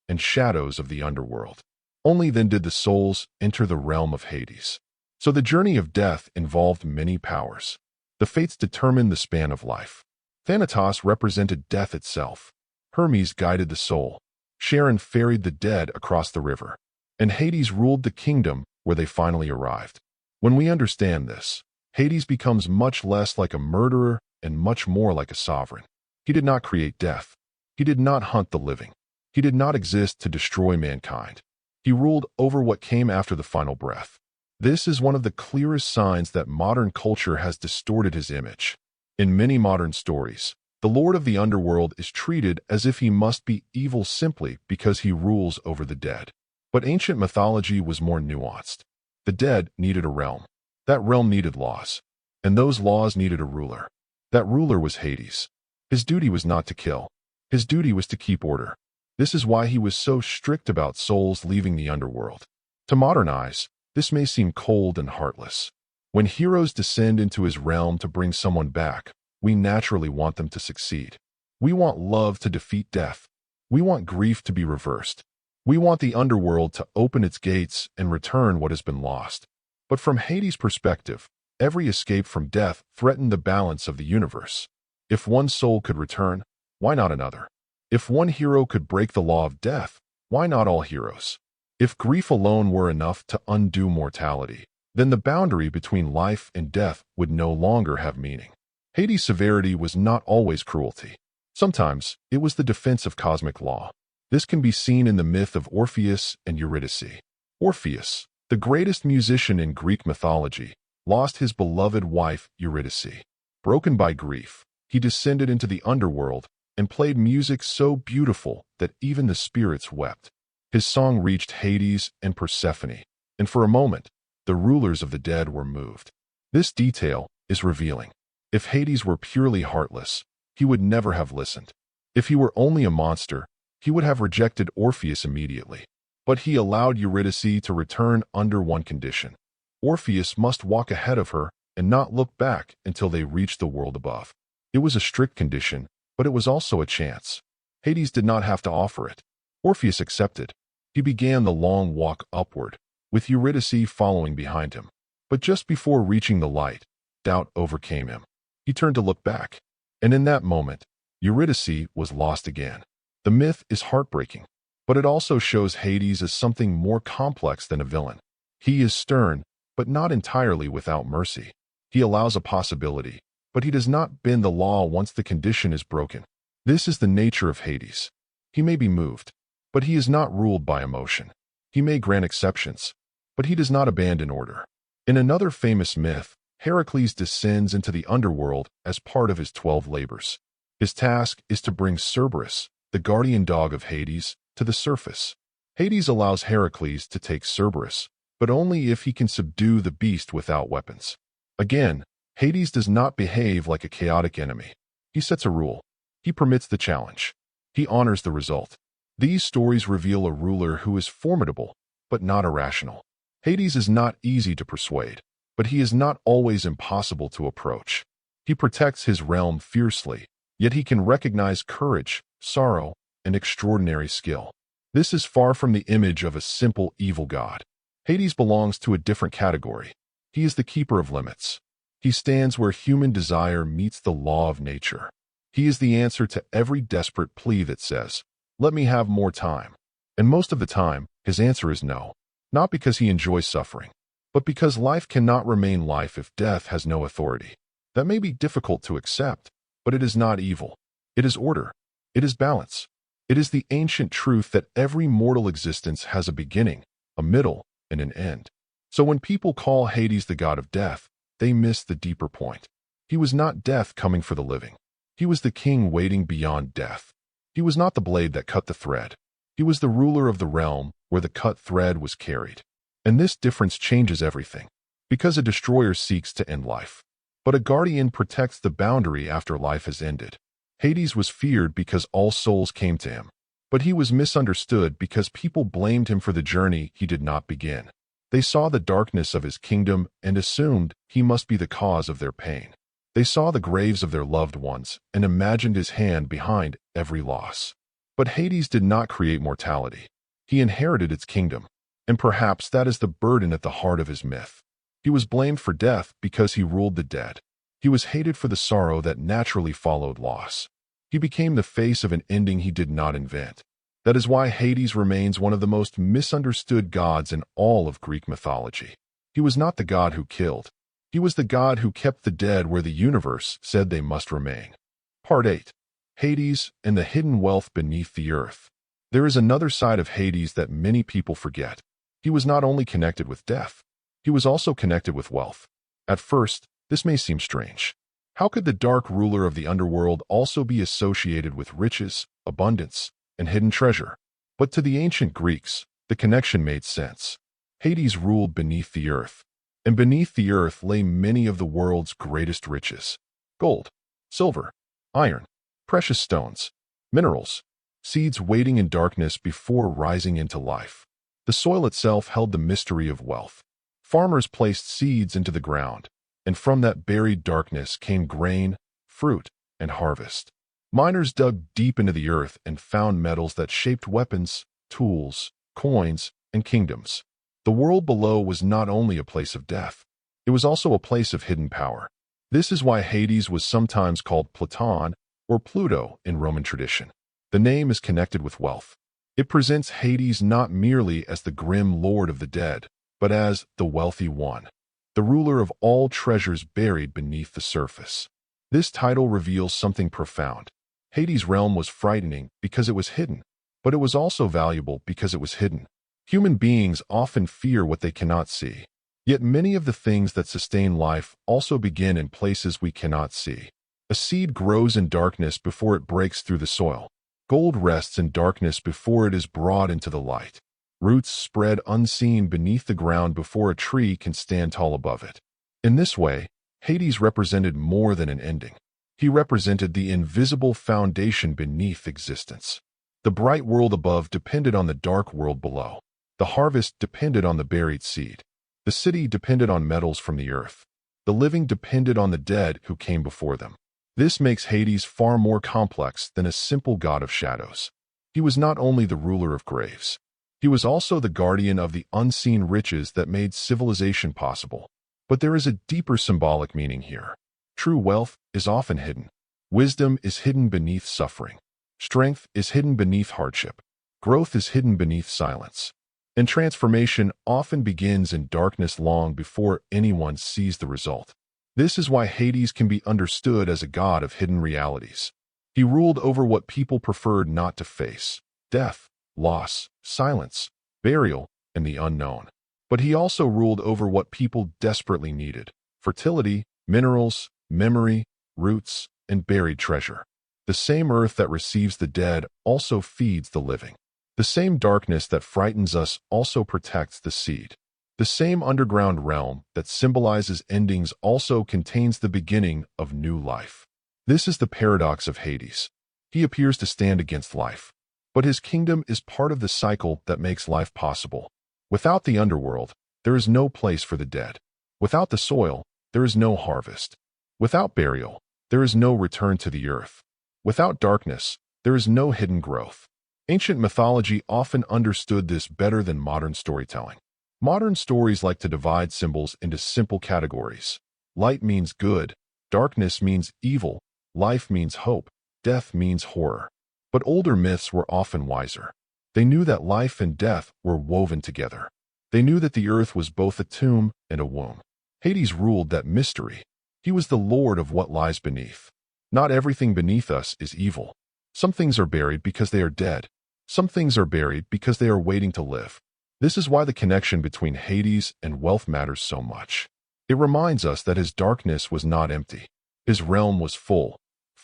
and shadows of the underworld. Only then did the souls enter the realm of Hades. So the journey of death involved many powers. The fates determined the span of life. Thanatos represented death itself. Hermes guided the soul. Charon ferried the dead across the river. And Hades ruled the kingdom where they finally arrived. When we understand this, Hades becomes much less like a murderer and much more like a sovereign. He did not create death. He did not hunt the living. He did not exist to destroy mankind. He ruled over what came after the final breath. This is one of the clearest signs that modern culture has distorted his image. In many modern stories, the Lord of the Underworld is treated as if he must be evil simply because he rules over the dead. But ancient mythology was more nuanced. The dead needed a realm. That realm needed laws. And those laws needed a ruler. That ruler was Hades. His duty was not to kill. His duty was to keep order. This is why he was so strict about souls leaving the underworld. To modern eyes, this may seem cold and heartless. When heroes descend into his realm to bring someone back, we naturally want them to succeed. We want love to defeat death. We want grief to be reversed. We want the underworld to open its gates and return what has been lost. But from Hades' perspective, every escape from death threatened the balance of the universe. If one soul could return, why not another? If one hero could break the law of death, why not all heroes? If grief alone were enough to undo mortality, then the boundary between life and death would no longer have meaning. Hades' severity was not always cruelty. Sometimes it was the defense of cosmic law. This can be seen in the myth of Orpheus and Eurydice. Orpheus, the greatest musician in Greek mythology, lost his beloved wife Eurydice. Broken by grief, he descended into the underworld and played music so beautiful that even the spirits wept. His song reached Hades and Persephone, and for a moment, the rulers of the dead were moved. This detail is revealing. If Hades were purely heartless, he would never have listened. If he were only a monster, he would have rejected Orpheus immediately. But he allowed Eurydice to return under one condition. Orpheus must walk ahead of her and not look back until they reached the world above. It was a strict condition, but it was also a chance. Hades did not have to offer it. Orpheus accepted. He began the long walk upward, with Eurydice following behind him. But just before reaching the light, doubt overcame him. He turned to look back, and in that moment, Eurydice was lost again. The myth is heartbreaking, but it also shows Hades as something more complex than a villain. He is stern, but not entirely without mercy. He allows a possibility, but he does not bend the law once the condition is broken. This is the nature of Hades. He may be moved, but he is not ruled by emotion. He may grant exceptions, but he does not abandon order. In another famous myth, Heracles descends into the underworld as part of his 12 labors. His task is to bring Cerberus, the guardian dog of Hades, to the surface. Hades allows Heracles to take Cerberus, but only if he can subdue the beast without weapons. Again, Hades does not behave like a chaotic enemy. He sets a rule. He permits the challenge. He honors the result. These stories reveal a ruler who is formidable, but not irrational. Hades is not easy to persuade, but he is not always impossible to approach. He protects his realm fiercely, yet he can recognize courage, sorrow, and extraordinary skill. This is far from the image of a simple evil god. Hades belongs to a different category. He is the keeper of limits. He stands where human desire meets the law of nature. He is the answer to every desperate plea that says, "Let me have more time." And most of the time, his answer is no. Not because he enjoys suffering, but because life cannot remain life if death has no authority. That may be difficult to accept, but it is not evil. It is order. It is balance. It is the ancient truth that every mortal existence has a beginning, a middle, and an end. So when people call Hades the god of death, they miss the deeper point. He was not death coming for the living. He was the king waiting beyond death. He was not the blade that cut the thread. He was the ruler of the realm where the cut thread was carried. And this difference changes everything, because a destroyer seeks to end life, but a guardian protects the boundary after life has ended. Hades was feared because all souls came to him, but he was misunderstood because people blamed him for the journey he did not begin. They saw the darkness of his kingdom and assumed he must be the cause of their pain. They saw the graves of their loved ones and imagined his hand behind every loss. But Hades did not create mortality. He inherited its kingdom, and perhaps that is the burden at the heart of his myth. He was blamed for death because he ruled the dead. He was hated for the sorrow that naturally followed loss. He became the face of an ending he did not invent. That is why Hades remains one of the most misunderstood gods in all of Greek mythology. He was not the god who killed. He was the god who kept the dead where the universe said they must remain. Part 8. Hades and the hidden wealth beneath the earth. There is another side of Hades that many people forget. He was not only connected with death, he was also connected with wealth. At first, this may seem strange. How could the dark ruler of the underworld also be associated with riches, abundance, and hidden treasure? But to the ancient Greeks, the connection made sense. Hades ruled beneath the earth, and beneath the earth lay many of the world's greatest riches: gold, silver, iron, precious stones, minerals, seeds waiting in darkness before rising into life. The soil itself held the mystery of wealth. Farmers placed seeds into the ground, and from that buried darkness came grain, fruit, and harvest. Miners dug deep into the earth and found metals that shaped weapons, tools, coins, and kingdoms. The world below was not only a place of death, it was also a place of hidden power. This is why Hades was sometimes called Platon or Pluto in Roman tradition. The name is connected with wealth. It presents Hades not merely as the grim lord of the dead, but as the wealthy one. the ruler of all treasures buried beneath the surface. This title reveals something profound. Hades' realm was frightening because it was hidden, but it was also valuable because it was hidden. Human beings often fear what they cannot see. Yet many of the things that sustain life also begin in places we cannot see. A seed grows in darkness before it breaks through the soil. Gold rests in darkness before it is brought into the light. Roots spread unseen beneath the ground before a tree can stand tall above it. In this way, Hades represented more than an ending. He represented the invisible foundation beneath existence. The bright world above depended on the dark world below. The harvest depended on the buried seed. The city depended on metals from the earth. The living depended on the dead who came before them. This makes Hades far more complex than a simple god of shadows. He was not only the ruler of graves. He was also the guardian of the unseen riches that made civilization possible. But there is a deeper symbolic meaning here. True wealth is often hidden. Wisdom is hidden beneath suffering. Strength is hidden beneath hardship. Growth is hidden beneath silence. And transformation often begins in darkness long before anyone sees the result. This is why Hades can be understood as a god of hidden realities. He ruled over what people preferred not to face: death, loss, silence, burial, and the unknown. But he also ruled over what people desperately needed: fertility, minerals, memory, roots, and buried treasure. The same earth that receives the dead also feeds the living. The same darkness that frightens us also protects the seed. The same underground realm that symbolizes endings also contains the beginning of new life. This is the paradox of Hades. He appears to stand against life, but his kingdom is part of the cycle that makes life possible. Without the underworld, there is no place for the dead. Without the soil, there is no harvest. Without burial, there is no return to the earth. Without darkness, there is no hidden growth. Ancient mythology often understood this better than modern storytelling. Modern stories like to divide symbols into simple categories. Light means good, darkness means evil, life means hope, death means horror. But older myths were often wiser. They knew that life and death were woven together. They knew that the earth was both a tomb and a womb. Hades ruled that mystery. He was the lord of what lies beneath. Not everything beneath us is evil. Some things are buried because they are dead. Some things are buried because they are waiting to live. This is why the connection between Hades and wealth matters so much. It reminds us that his darkness was not empty. His realm was full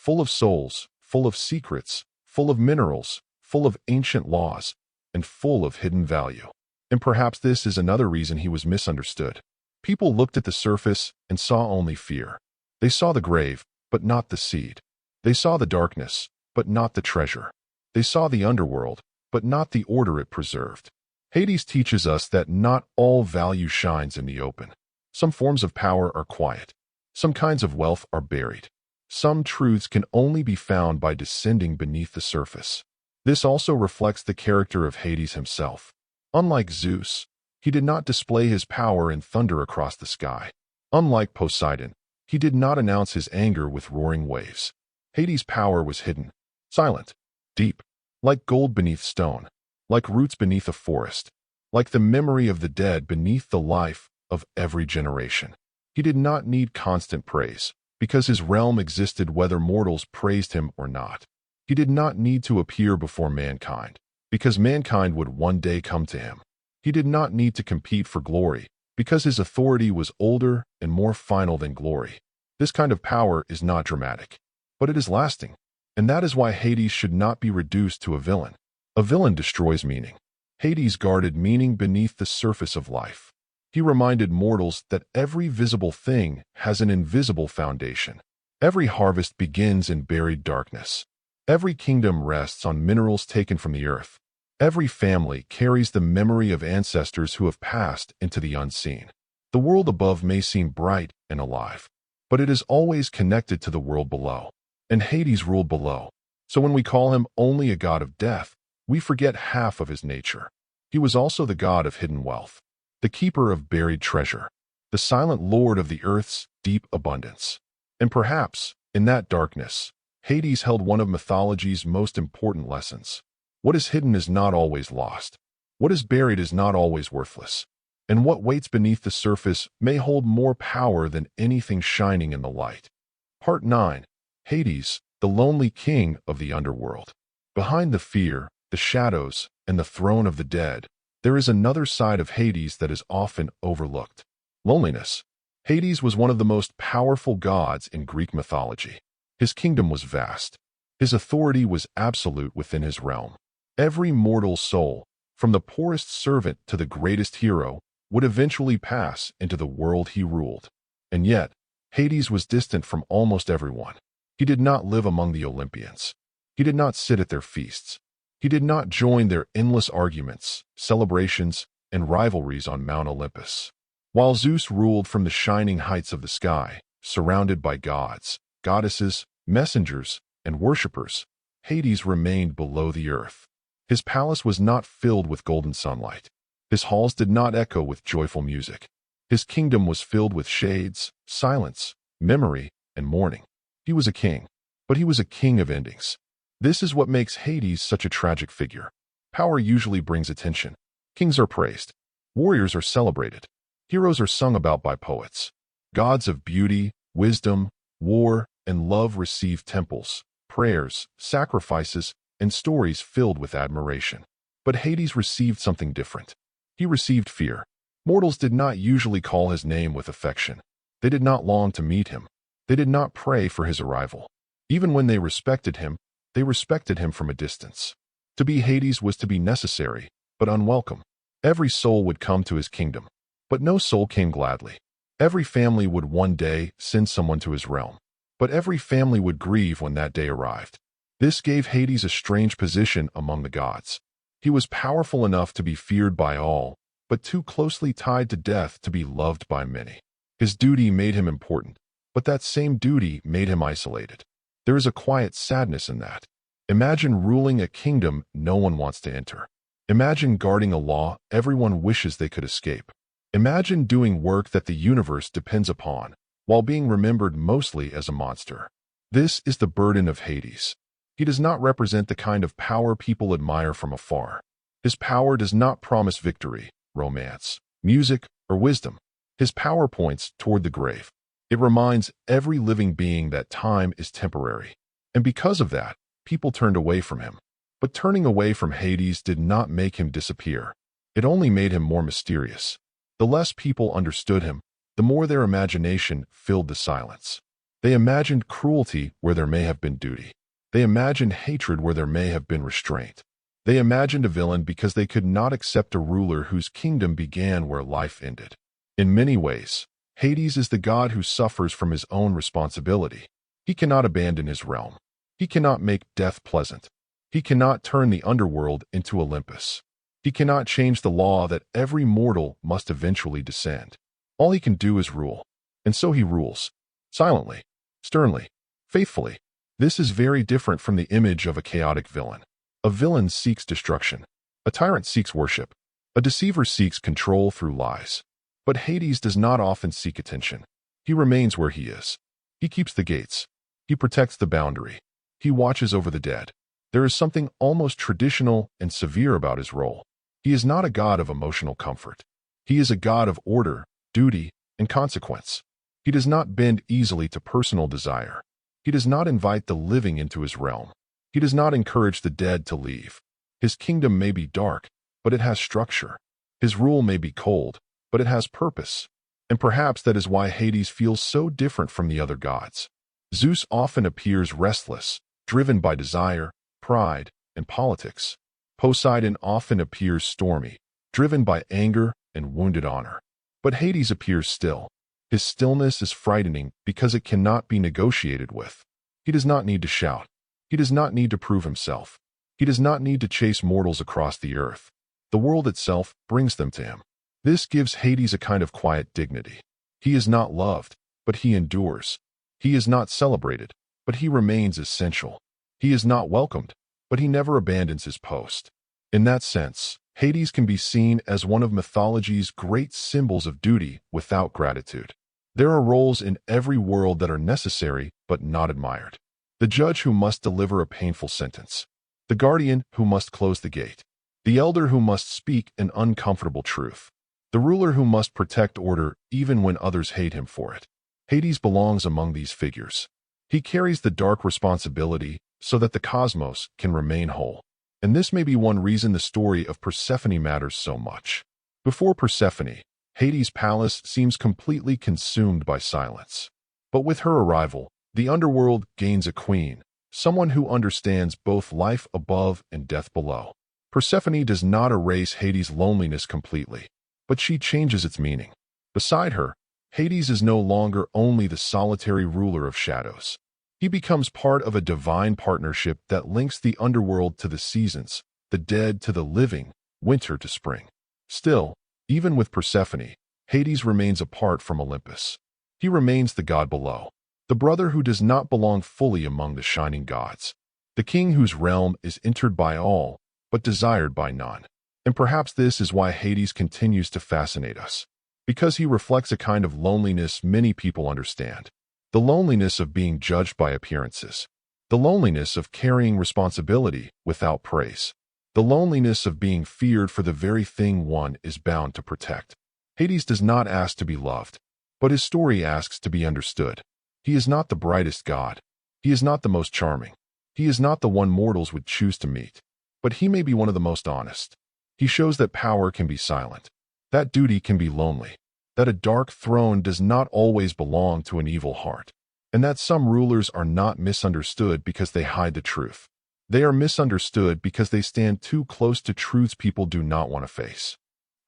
of souls, full of secrets, full of minerals, full of ancient laws, and full of hidden value. And perhaps this is another reason he was misunderstood. People looked at the surface and saw only fear. They saw the grave, but not the seed. They saw the darkness, but not the treasure. They saw the underworld, but not the order it preserved. Hades teaches us that not all value shines in the open. Some forms of power are quiet. Some kinds of wealth are buried. Some truths can only be found by descending beneath the surface. This also reflects the character of Hades himself. Unlike Zeus, he did not display his power in thunder across the sky. Unlike Poseidon, he did not announce his anger with roaring waves. Hades' power was hidden, silent, deep, like gold beneath stone, like roots beneath a forest, like the memory of the dead beneath the life of every generation. He did not need constant praise, because his realm existed whether mortals praised him or not. He did not need to appear before mankind, because mankind would one day come to him. He did not need to compete for glory, because his authority was older and more final than glory. This kind of power is not dramatic, but it is lasting. And that is why Hades should not be reduced to a villain. A villain destroys meaning. Hades guarded meaning beneath the surface of life. He reminded mortals that every visible thing has an invisible foundation. Every harvest begins in buried darkness. Every kingdom rests on minerals taken from the earth. Every family carries the memory of ancestors who have passed into the unseen. The world above may seem bright and alive, but it is always connected to the world below. And Hades ruled below. So when we call him only a god of death, we forget half of his nature. He was also the god of hidden wealth, the keeper of buried treasure, the silent lord of the earth's deep abundance. And perhaps, in that darkness, Hades held one of mythology's most important lessons. What is hidden is not always lost. What is buried is not always worthless. and what waits beneath the surface may hold more power than anything shining in the light. Part 9. Hades, the lonely king of the underworld. Behind the fear, the shadows, and the throne of the dead, there is another side of Hades that is often overlooked. Loneliness. Hades was one of the most powerful gods in Greek mythology. His kingdom was vast. His authority was absolute within his realm. Every mortal soul, from the poorest servant to the greatest hero, would eventually pass into the world he ruled. And yet, Hades was distant from almost everyone. He did not live among the Olympians. He did not sit at their feasts. He did not join their endless arguments, celebrations, and rivalries on Mount Olympus. While Zeus ruled from the shining heights of the sky, surrounded by gods, goddesses, messengers, and worshippers, Hades remained below the earth. His palace was not filled with golden sunlight. His halls did not echo with joyful music. His kingdom was filled with shades, silence, memory, and mourning. He was a king, but he was a king of endings. This is what makes Hades such a tragic figure. Power usually brings attention. Kings are praised. Warriors are celebrated. Heroes are sung about by poets. Gods of beauty, wisdom, war, and love receive temples, prayers, sacrifices, and stories filled with admiration. But Hades received something different. He received fear. Mortals did not usually call his name with affection. They did not long to meet him. They did not pray for his arrival. Even when they respected him from a distance. To be Hades was to be necessary, but unwelcome. Every soul would come to his kingdom, but no soul came gladly. Every family would one day send someone to his realm, but every family would grieve when that day arrived. This gave Hades a strange position among the gods. He was powerful enough to be feared by all, but too closely tied to death to be loved by many. His duty made him important, but that same duty made him isolated. There is a quiet sadness in that. Imagine ruling a kingdom no one wants to enter. Imagine guarding a law everyone wishes they could escape. Imagine doing work that the universe depends upon, while being remembered mostly as a monster. This is the burden of Hades. He does not represent the kind of power people admire from afar. His power does not promise victory, romance, music, or wisdom. His power points toward the grave. It reminds every living being that time is temporary. And because of that, people turned away from him. But turning away from Hades did not make him disappear. It only made him more mysterious. The less people understood him, the more their imagination filled the silence. They imagined cruelty where there may have been duty. They imagined hatred where there may have been restraint. They imagined a villain because they could not accept a ruler whose kingdom began where life ended. In many ways, Hades is the god who suffers from his own responsibility. He cannot abandon his realm. He cannot make death pleasant. He cannot turn the underworld into Olympus. He cannot change the law that every mortal must eventually descend. All he can do is rule. And so he rules. Silently, sternly, faithfully. This is very different from the image of a chaotic villain. A villain seeks destruction. A tyrant seeks worship. A deceiver seeks control through lies. But Hades does not often seek attention. He remains where he is. He keeps the gates. He protects the boundary. He watches over the dead. There is something almost traditional and severe about his role. He is not a god of emotional comfort. He is a god of order, duty, and consequence. He does not bend easily to personal desire. He does not invite the living into his realm. He does not encourage the dead to leave. His kingdom may be dark, but it has structure. His rule may be cold, but it has purpose. And perhaps that is why Hades feels so different from the other gods. Zeus often appears restless, driven by desire, pride, and politics. Poseidon often appears stormy, driven by anger and wounded honor. But Hades appears still. His stillness is frightening because it cannot be negotiated with. He does not need to shout. He does not need to prove himself. He does not need to chase mortals across the earth. The world itself brings them to him. This gives Hades a kind of quiet dignity. He is not loved, but he endures. He is not celebrated, but he remains essential. He is not welcomed, but he never abandons his post. In that sense, Hades can be seen as one of mythology's great symbols of duty without gratitude. There are roles in every world that are necessary but not admired. The judge who must deliver a painful sentence. The guardian who must close the gate. The elder who must speak an uncomfortable truth. the ruler who must protect order even when others hate him for it. Hades belongs among these figures. He carries the dark responsibility so that the cosmos can remain whole. And this may be one reason the story of Persephone matters so much. Before Persephone, Hades' palace seems completely consumed by silence. But with her arrival, the underworld gains a queen, someone who understands both life above and death below. Persephone does not erase Hades' loneliness completely, but she changes its meaning. Beside her, Hades is no longer only the solitary ruler of shadows. He becomes part of a divine partnership that links the underworld to the seasons, the dead to the living, winter to spring. Still, even with Persephone, Hades remains apart from Olympus. He remains the god below, the brother who does not belong fully among the shining gods, the king whose realm is entered by all, but desired by none. And perhaps this is why Hades continues to fascinate us, because he reflects a kind of loneliness many people understand. The loneliness of being judged by appearances. The loneliness of carrying responsibility without praise. The loneliness of being feared for the very thing one is bound to protect. Hades does not ask to be loved, but his story asks to be understood. He is not the brightest god. He is not the most charming. He is not the one mortals would choose to meet. But he may be one of the most honest. He shows that power can be silent, that duty can be lonely, that a dark throne does not always belong to an evil heart, and that some rulers are not misunderstood because they hide the truth. They are misunderstood because they stand too close to truths people do not want to face.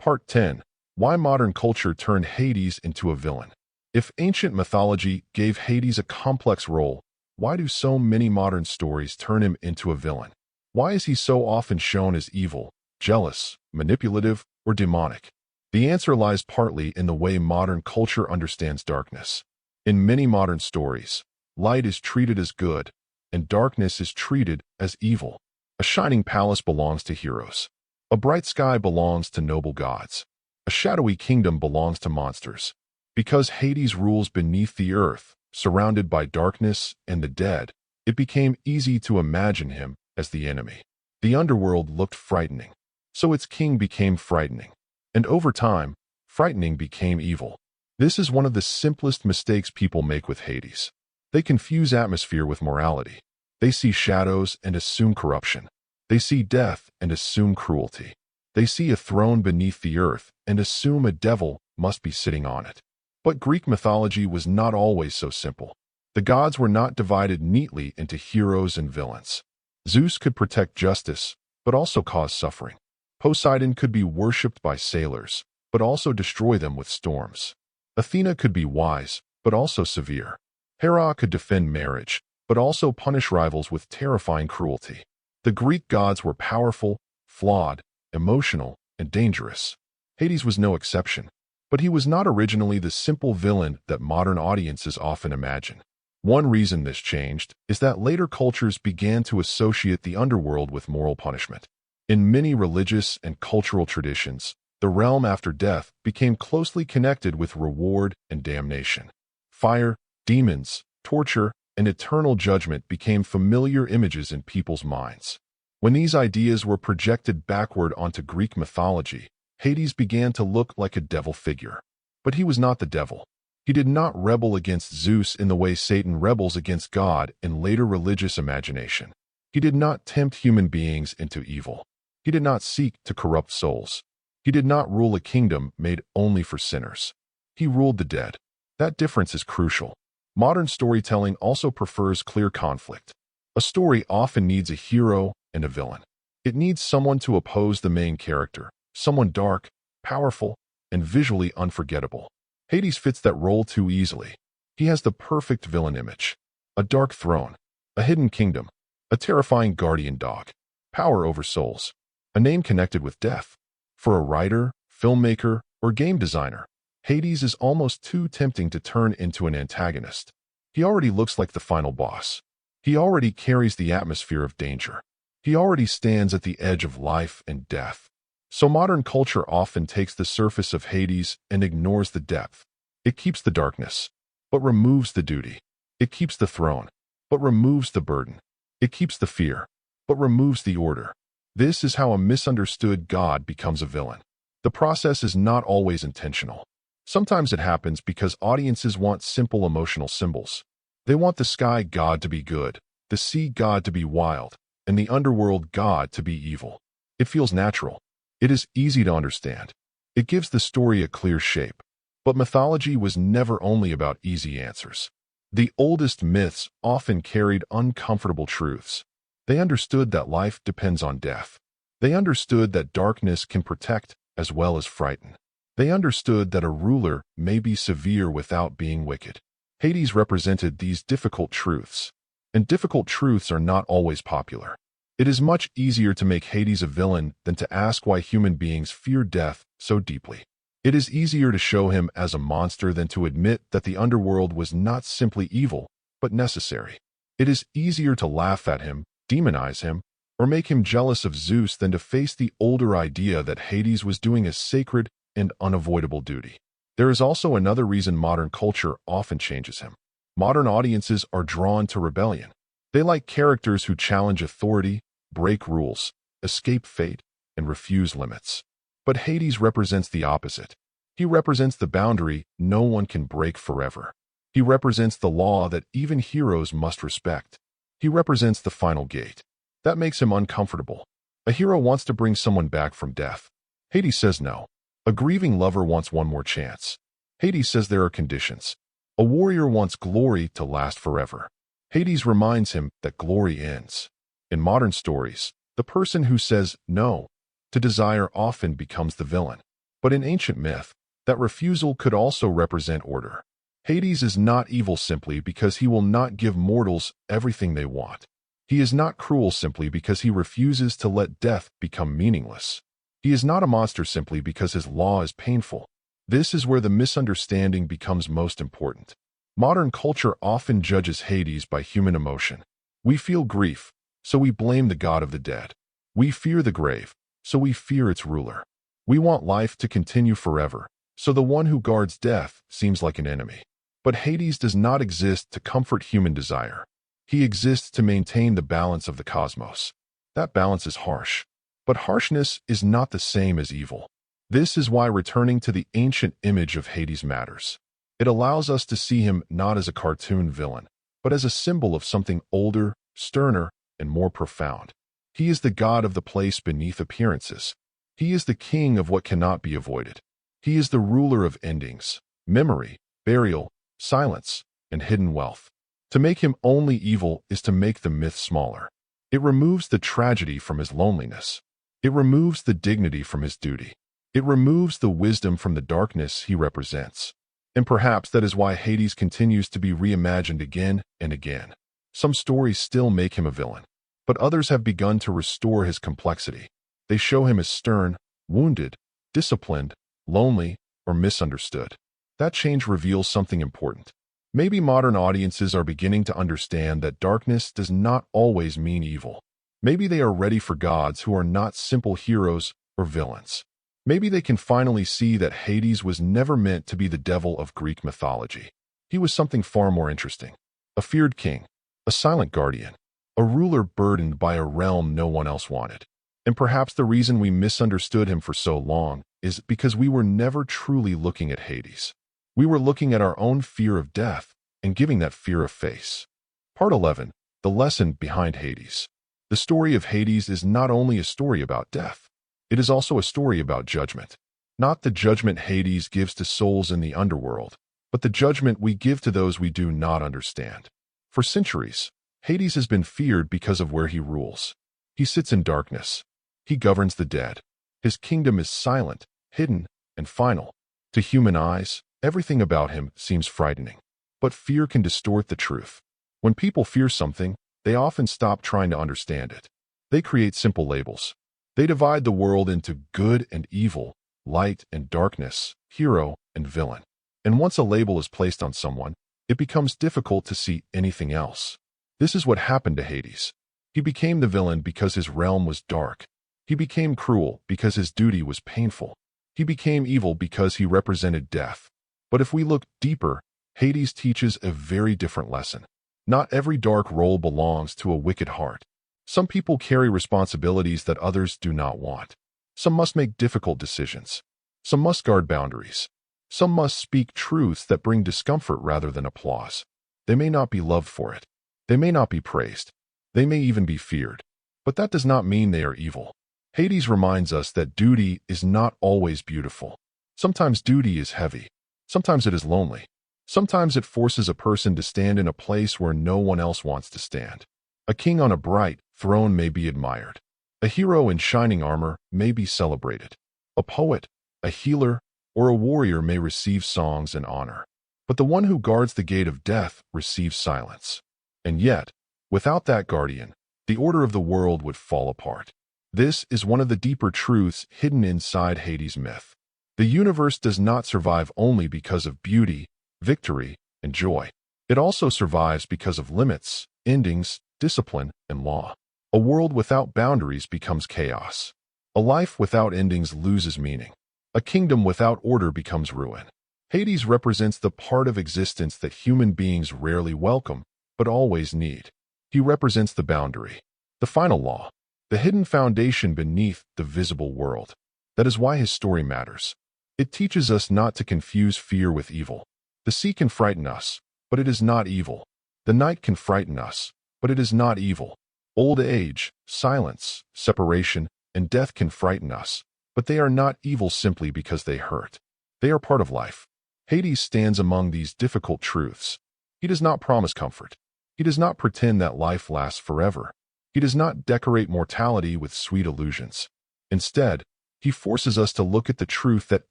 Part 10. Why modern culture turned Hades into a villain. If ancient mythology gave Hades a complex role, why do so many modern stories turn him into a villain? Why is he so often shown as evil, jealous, manipulative, or demonic? The answer lies partly in the way modern culture understands darkness. In many modern stories, light is treated as good, and darkness is treated as evil. A shining palace belongs to heroes. A bright sky belongs to noble gods. A shadowy kingdom belongs to monsters. Because Hades rules beneath the earth, surrounded by darkness and the dead, it became easy to imagine him as the enemy. The underworld looked frightening, so its king became frightening. And over time, frightening became evil. This is one of the simplest mistakes people make with Hades. They confuse atmosphere with morality. They see shadows and assume corruption. They see death and assume cruelty. They see a throne beneath the earth and assume a devil must be sitting on it. But Greek mythology was not always so simple. The gods were not divided neatly into heroes and villains. Zeus could protect justice, but also cause suffering. Poseidon could be worshipped by sailors, but also destroy them with storms. Athena could be wise, but also severe. Hera could defend marriage, but also punish rivals with terrifying cruelty. The Greek gods were powerful, flawed, emotional, and dangerous. Hades was no exception, but he was not originally the simple villain that modern audiences often imagine. One reason this changed is that later cultures began to associate the underworld with moral punishment. In many religious and cultural traditions, the realm after death became closely connected with reward and damnation. Fire, demons, torture, and eternal judgment became familiar images in people's minds. When these ideas were projected backward onto Greek mythology, Hades began to look like a devil figure. But he was not the devil. He did not rebel against Zeus in the way Satan rebels against God in later religious imagination. He did not tempt human beings into evil. He did not seek to corrupt souls. He did not rule a kingdom made only for sinners. He ruled the dead. That difference is crucial. Modern storytelling also prefers clear conflict. A story often needs a hero and a villain. It needs someone to oppose the main character, someone dark, powerful, and visually unforgettable. Hades fits that role too easily. He has the perfect villain image. A dark throne, a hidden kingdom, a terrifying guardian dog, power over souls, a name connected with death. For a writer, filmmaker, or game designer, Hades is almost too tempting to turn into an antagonist. He already looks like the final boss. He already carries the atmosphere of danger. He already stands at the edge of life and death. So modern culture often takes the surface of Hades and ignores the depth. It keeps the darkness, but removes the duty. It keeps the throne, but removes the burden. It keeps the fear, but removes the order. This is how a misunderstood god becomes a villain. The process is not always intentional. Sometimes it happens because audiences want simple emotional symbols. They want the sky god to be good, the sea god to be wild, and the underworld god to be evil. It feels natural. It is easy to understand. It gives the story a clear shape. But mythology was never only about easy answers. The oldest myths often carried uncomfortable truths. They understood that life depends on death. They understood that darkness can protect as well as frighten. They understood that a ruler may be severe without being wicked. Hades represented these difficult truths. And difficult truths are not always popular. It is much easier to make Hades a villain than to ask why human beings fear death so deeply. It is easier to show him as a monster than to admit that the underworld was not simply evil, but necessary. It is easier to laugh at him, demonize him, or make him jealous of Zeus than to face the older idea that Hades was doing a sacred and unavoidable duty. There is also another reason modern culture often changes him. Modern audiences are drawn to rebellion. They like characters who challenge authority, break rules, escape fate, and refuse limits. But Hades represents the opposite. He represents the boundary no one can break forever. He represents the law that even heroes must respect. He represents the final gate. That makes him uncomfortable. A hero wants to bring someone back from death. Hades says no. A grieving lover wants one more chance. Hades says there are conditions. A warrior wants glory to last forever. Hades reminds him that glory ends. In modern stories, the person who says no to desire often becomes the villain. But in ancient myth, that refusal could also represent order. Hades is not evil simply because he will not give mortals everything they want. He is not cruel simply because he refuses to let death become meaningless. He is not a monster simply because his law is painful. This is where the misunderstanding becomes most important. Modern culture often judges Hades by human emotion. We feel grief, so we blame the god of the dead. We fear the grave, so we fear its ruler. We want life to continue forever, so the one who guards death seems like an enemy. But Hades does not exist to comfort human desire. He exists to maintain the balance of the cosmos. That balance is harsh. But harshness is not the same as evil. This is why returning to the ancient image of Hades matters. It allows us to see him not as a cartoon villain, but as a symbol of something older, sterner, and more profound. He is the god of the place beneath appearances. He is the king of what cannot be avoided. He is the ruler of endings, memory, burial, silence, and hidden wealth. To make him only evil is to make the myth smaller. It removes the tragedy from his loneliness. It removes the dignity from his duty. It removes the wisdom from the darkness he represents. And perhaps that is why Hades continues to be reimagined again and again. Some stories still make him a villain, but others have begun to restore his complexity. They show him as stern, wounded, disciplined, lonely, or misunderstood. That change reveals something important. Maybe modern audiences are beginning to understand that darkness does not always mean evil. Maybe they are ready for gods who are not simple heroes or villains. Maybe they can finally see that Hades was never meant to be the devil of Greek mythology. He was something far more interesting. A feared king, a silent guardian, a ruler burdened by a realm no one else wanted. And perhaps the reason we misunderstood him for so long is because we were never truly looking at Hades. We were looking at our own fear of death and giving that fear a face. Part 11. The lesson behind Hades. The story of Hades is not only a story about death. It is also a story about judgment. Not the judgment Hades gives to souls in the underworld, but the judgment we give to those we do not understand. For centuries, Hades has been feared because of where he rules. He sits in darkness. He governs the dead. His kingdom is silent, hidden, and final. To human eyes, everything about him seems frightening. But fear can distort the truth. When people fear something, they often stop trying to understand it. They create simple labels. They divide the world into good and evil, light and darkness, hero and villain. And once a label is placed on someone, it becomes difficult to see anything else. This is what happened to Hades. He became the villain because his realm was dark. He became cruel because his duty was painful. He became evil because he represented death. But if we look deeper, Hades teaches a very different lesson. Not every dark role belongs to a wicked heart. Some people carry responsibilities that others do not want. Some must make difficult decisions. Some must guard boundaries. Some must speak truths that bring discomfort rather than applause. They may not be loved for it. They may not be praised. They may even be feared. But that does not mean they are evil. Hades reminds us that duty is not always beautiful. Sometimes duty is heavy. Sometimes it is lonely. Sometimes it forces a person to stand in a place where no one else wants to stand. A king on a bright throne may be admired. A hero in shining armor may be celebrated. A poet, a healer, or a warrior may receive songs and honor. But the one who guards the gate of death receives silence. And yet, without that guardian, the order of the world would fall apart. This is one of the deeper truths hidden inside Hades' myth. The universe does not survive only because of beauty, victory, and joy. It also survives because of limits, endings, discipline, and law. A world without boundaries becomes chaos. A life without endings loses meaning. A kingdom without order becomes ruin. Hades represents the part of existence that human beings rarely welcome, but always need. He represents the boundary, the final law, the hidden foundation beneath the visible world. That is why his story matters. It teaches us not to confuse fear with evil. The sea can frighten us, but it is not evil. The night can frighten us, but it is not evil. Old age, silence, separation, and death can frighten us, but they are not evil simply because they hurt. They are part of life. Hades stands among these difficult truths. He does not promise comfort. He does not pretend that life lasts forever. He does not decorate mortality with sweet illusions. Instead, he forces us to look at the truth that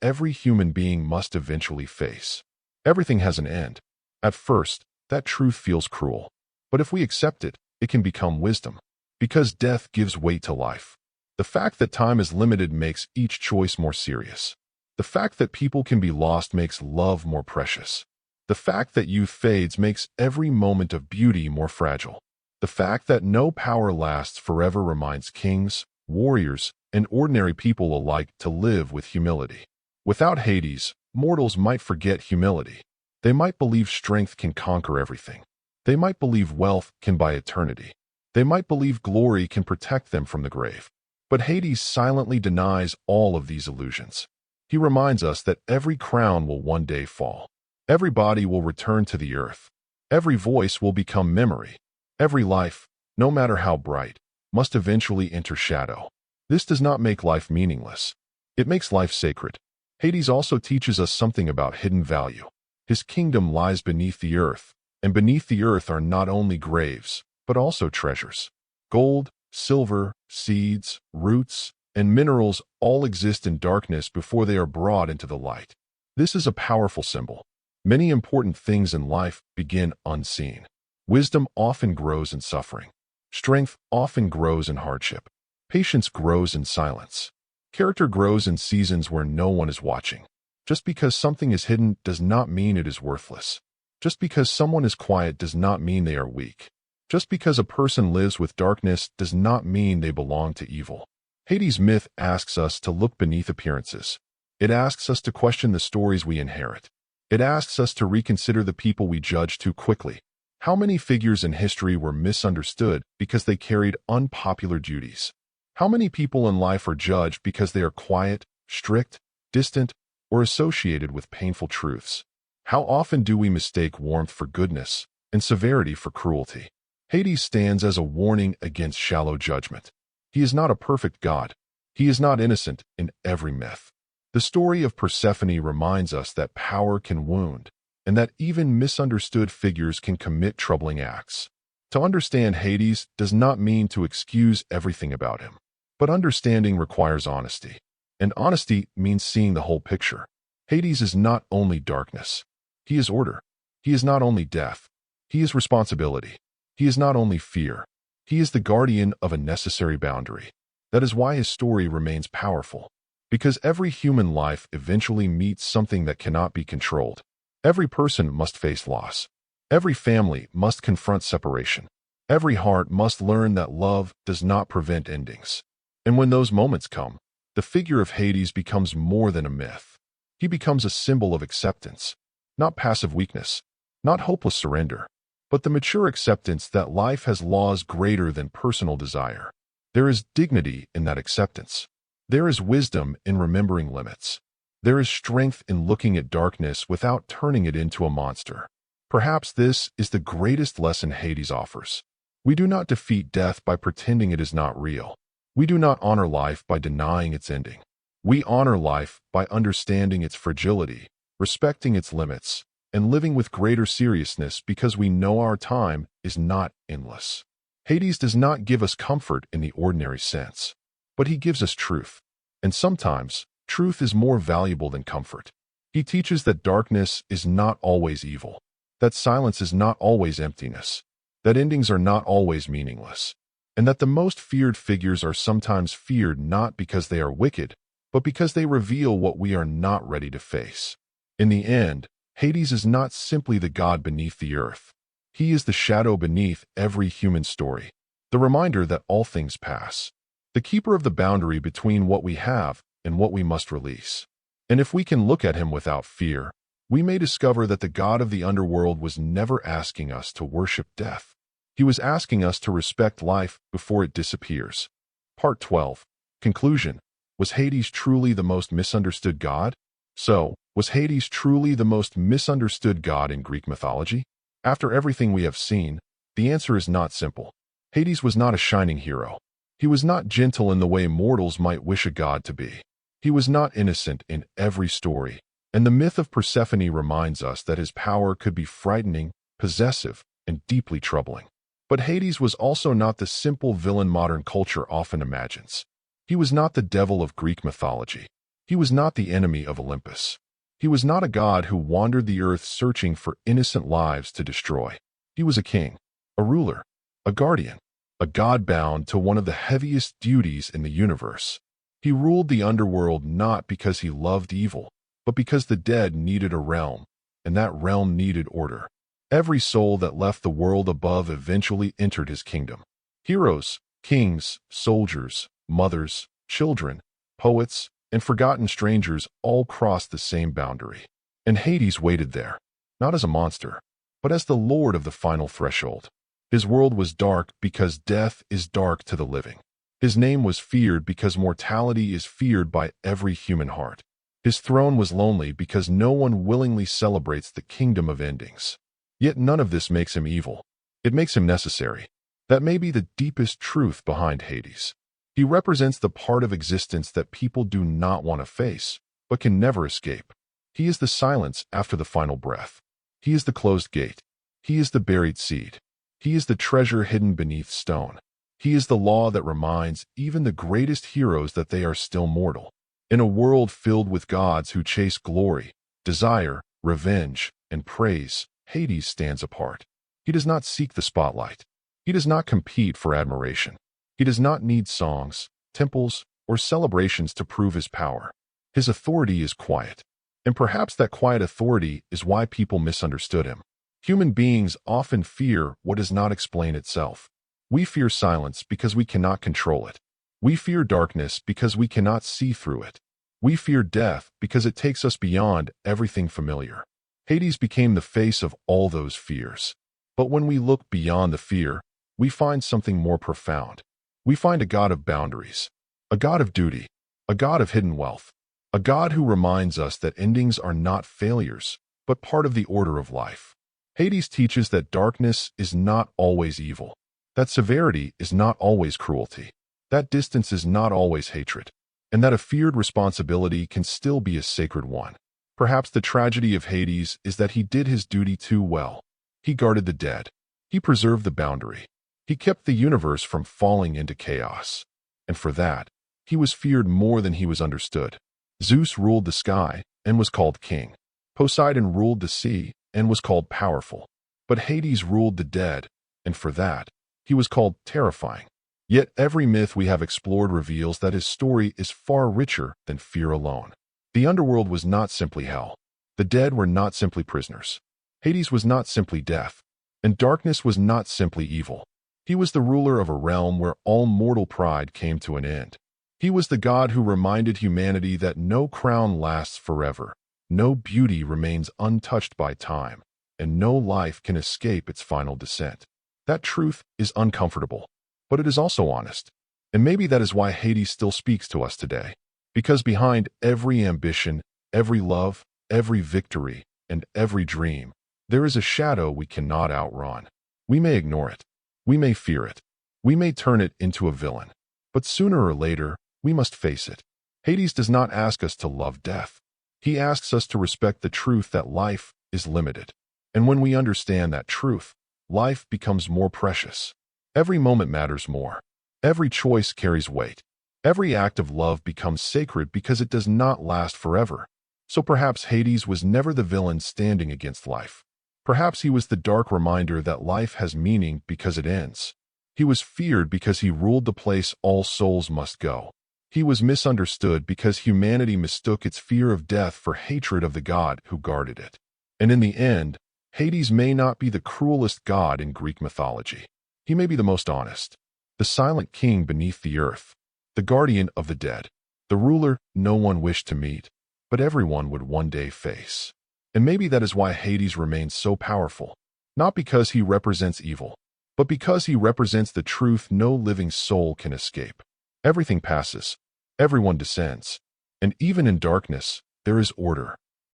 every human being must eventually face. Everything has an end. At first, that truth feels cruel. But if we accept it, it can become wisdom. Because death gives weight to life. The fact that time is limited makes each choice more serious. The fact that people can be lost makes love more precious. The fact that youth fades makes every moment of beauty more fragile. The fact that no power lasts forever reminds kings, warriors, and ordinary people alike to live with humility. Without Hades, mortals might forget humility. They might believe strength can conquer everything. They might believe wealth can buy eternity. They might believe glory can protect them from the grave. But Hades silently denies all of these illusions. He reminds us that every crown will one day fall. Every body will return to the earth. Every voice will become memory. Every life, no matter how bright, must eventually enter shadow. This does not make life meaningless. It makes life sacred. Hades also teaches us something about hidden value. His kingdom lies beneath the earth, and beneath the earth are not only graves, but also treasures. Gold, silver, seeds, roots, and minerals all exist in darkness before they are brought into the light. This is a powerful symbol. Many important things in life begin unseen. Wisdom often grows in suffering. Strength often grows in hardship. Patience grows in silence. Character grows in seasons where no one is watching. Just because something is hidden does not mean it is worthless. Just because someone is quiet does not mean they are weak. Just because a person lives with darkness does not mean they belong to evil. Hades' myth asks us to look beneath appearances. It asks us to question the stories we inherit. It asks us to reconsider the people we judge too quickly. How many figures in history were misunderstood because they carried unpopular duties? How many people in life are judged because they are quiet, strict, distant, or associated with painful truths? How often do we mistake warmth for goodness and severity for cruelty? Hades stands as a warning against shallow judgment. He is not a perfect god. He is not innocent in every myth. The story of Persephone reminds us that power can wound, and that even misunderstood figures can commit troubling acts. To understand Hades does not mean to excuse everything about him. But understanding requires honesty. And honesty means seeing the whole picture. Hades is not only darkness. He is order. He is not only death. He is responsibility. He is not only fear. He is the guardian of a necessary boundary. That is why his story remains powerful. Because every human life eventually meets something that cannot be controlled. Every person must face loss. Every family must confront separation. Every heart must learn that love does not prevent endings. And when those moments come, the figure of Hades becomes more than a myth. He becomes a symbol of acceptance, not passive weakness, not hopeless surrender, but the mature acceptance that life has laws greater than personal desire. There is dignity in that acceptance. There is wisdom in remembering limits. There is strength in looking at darkness without turning it into a monster. Perhaps this is the greatest lesson Hades offers. We do not defeat death by pretending it is not real. We do not honor life by denying its ending. We honor life by understanding its fragility, respecting its limits, and living with greater seriousness because we know our time is not endless. Hades does not give us comfort in the ordinary sense, but he gives us truth. And sometimes, truth is more valuable than comfort. He teaches that darkness is not always evil, that silence is not always emptiness, that endings are not always meaningless, and that the most feared figures are sometimes feared not because they are wicked, but because they reveal what we are not ready to face. In the end, Hades is not simply the god beneath the earth. He is the shadow beneath every human story, the reminder that all things pass, the keeper of the boundary between what we have and what we must release. And if we can look at him without fear, we may discover that the god of the underworld was never asking us to worship death. He was asking us to respect life before it disappears. Part 12. Conclusion. Was Hades truly the most misunderstood god? So, was Hades truly the most misunderstood god in Greek mythology? After everything we have seen, the answer is not simple. Hades was not a shining hero. He was not gentle in the way mortals might wish a god to be. He was not innocent in every story, and the myth of Persephone reminds us that his power could be frightening, possessive, and deeply troubling. But Hades was also not the simple villain modern culture often imagines. He was not the devil of Greek mythology. He was not the enemy of Olympus. He was not a god who wandered the earth searching for innocent lives to destroy. He was a king, a ruler, a guardian, a god bound to one of the heaviest duties in the universe. He ruled the underworld not because he loved evil, but because the dead needed a realm, and that realm needed order. Every soul that left the world above eventually entered his kingdom. Heroes, kings, soldiers, mothers, children, poets, and forgotten strangers all crossed the same boundary. And Hades waited there, not as a monster, but as the lord of the final threshold. His world was dark because death is dark to the living. His name was feared because mortality is feared by every human heart. His throne was lonely because no one willingly celebrates the kingdom of endings. Yet none of this makes him evil. It makes him necessary. That may be the deepest truth behind Hades. He represents the part of existence that people do not want to face, but can never escape. He is the silence after the final breath. He is the closed gate. He is the buried seed. He is the treasure hidden beneath stone. He is the law that reminds even the greatest heroes that they are still mortal. In a world filled with gods who chase glory, desire, revenge, and praise, Hades stands apart. He does not seek the spotlight. He does not compete for admiration. He does not need songs, temples, or celebrations to prove his power. His authority is quiet. And perhaps that quiet authority is why people misunderstood him. Human beings often fear what does not explain itself. We fear silence because we cannot control it. We fear darkness because we cannot see through it. We fear death because it takes us beyond everything familiar. Hades became the face of all those fears. But when we look beyond the fear, we find something more profound. We find a god of boundaries, a god of duty, a god of hidden wealth, a god who reminds us that endings are not failures, but part of the order of life. Hades teaches that darkness is not always evil, that severity is not always cruelty, that distance is not always hatred, and that a feared responsibility can still be a sacred one. Perhaps the tragedy of Hades is that he did his duty too well. He guarded the dead. He preserved the boundary. He kept the universe from falling into chaos. And for that, he was feared more than he was understood. Zeus ruled the sky and was called king. Poseidon ruled the sea and was called powerful. But Hades ruled the dead, and for that, he was called terrifying. Yet every myth we have explored reveals that his story is far richer than fear alone. The underworld was not simply hell. The dead were not simply prisoners. Hades was not simply death, and darkness was not simply evil. He was the ruler of a realm where all mortal pride came to an end. He was the god who reminded humanity that no crown lasts forever, no beauty remains untouched by time, and no life can escape its final descent. That truth is uncomfortable, but it is also honest. And maybe that is why Hades still speaks to us today. Because behind every ambition, every love, every victory, and every dream, there is a shadow we cannot outrun. We may ignore it. We may fear it. We may turn it into a villain. But sooner or later, we must face it. Hades does not ask us to love death. He asks us to respect the truth that life is limited. And when we understand that truth, life becomes more precious. Every moment matters more. Every choice carries weight. Every act of love becomes sacred because it does not last forever. So perhaps Hades was never the villain standing against life. Perhaps he was the dark reminder that life has meaning because it ends. He was feared because he ruled the place all souls must go. He was misunderstood because humanity mistook its fear of death for hatred of the god who guarded it. And in the end, Hades may not be the cruelest god in Greek mythology. He may be the most honest, the silent king beneath the earth, the guardian of the dead, the ruler no one wished to meet, but everyone would one day face. And maybe that is why Hades remains so powerful, not because he represents evil, but because he represents the truth no living soul can escape. Everything passes, everyone descends, and even in darkness, there is order.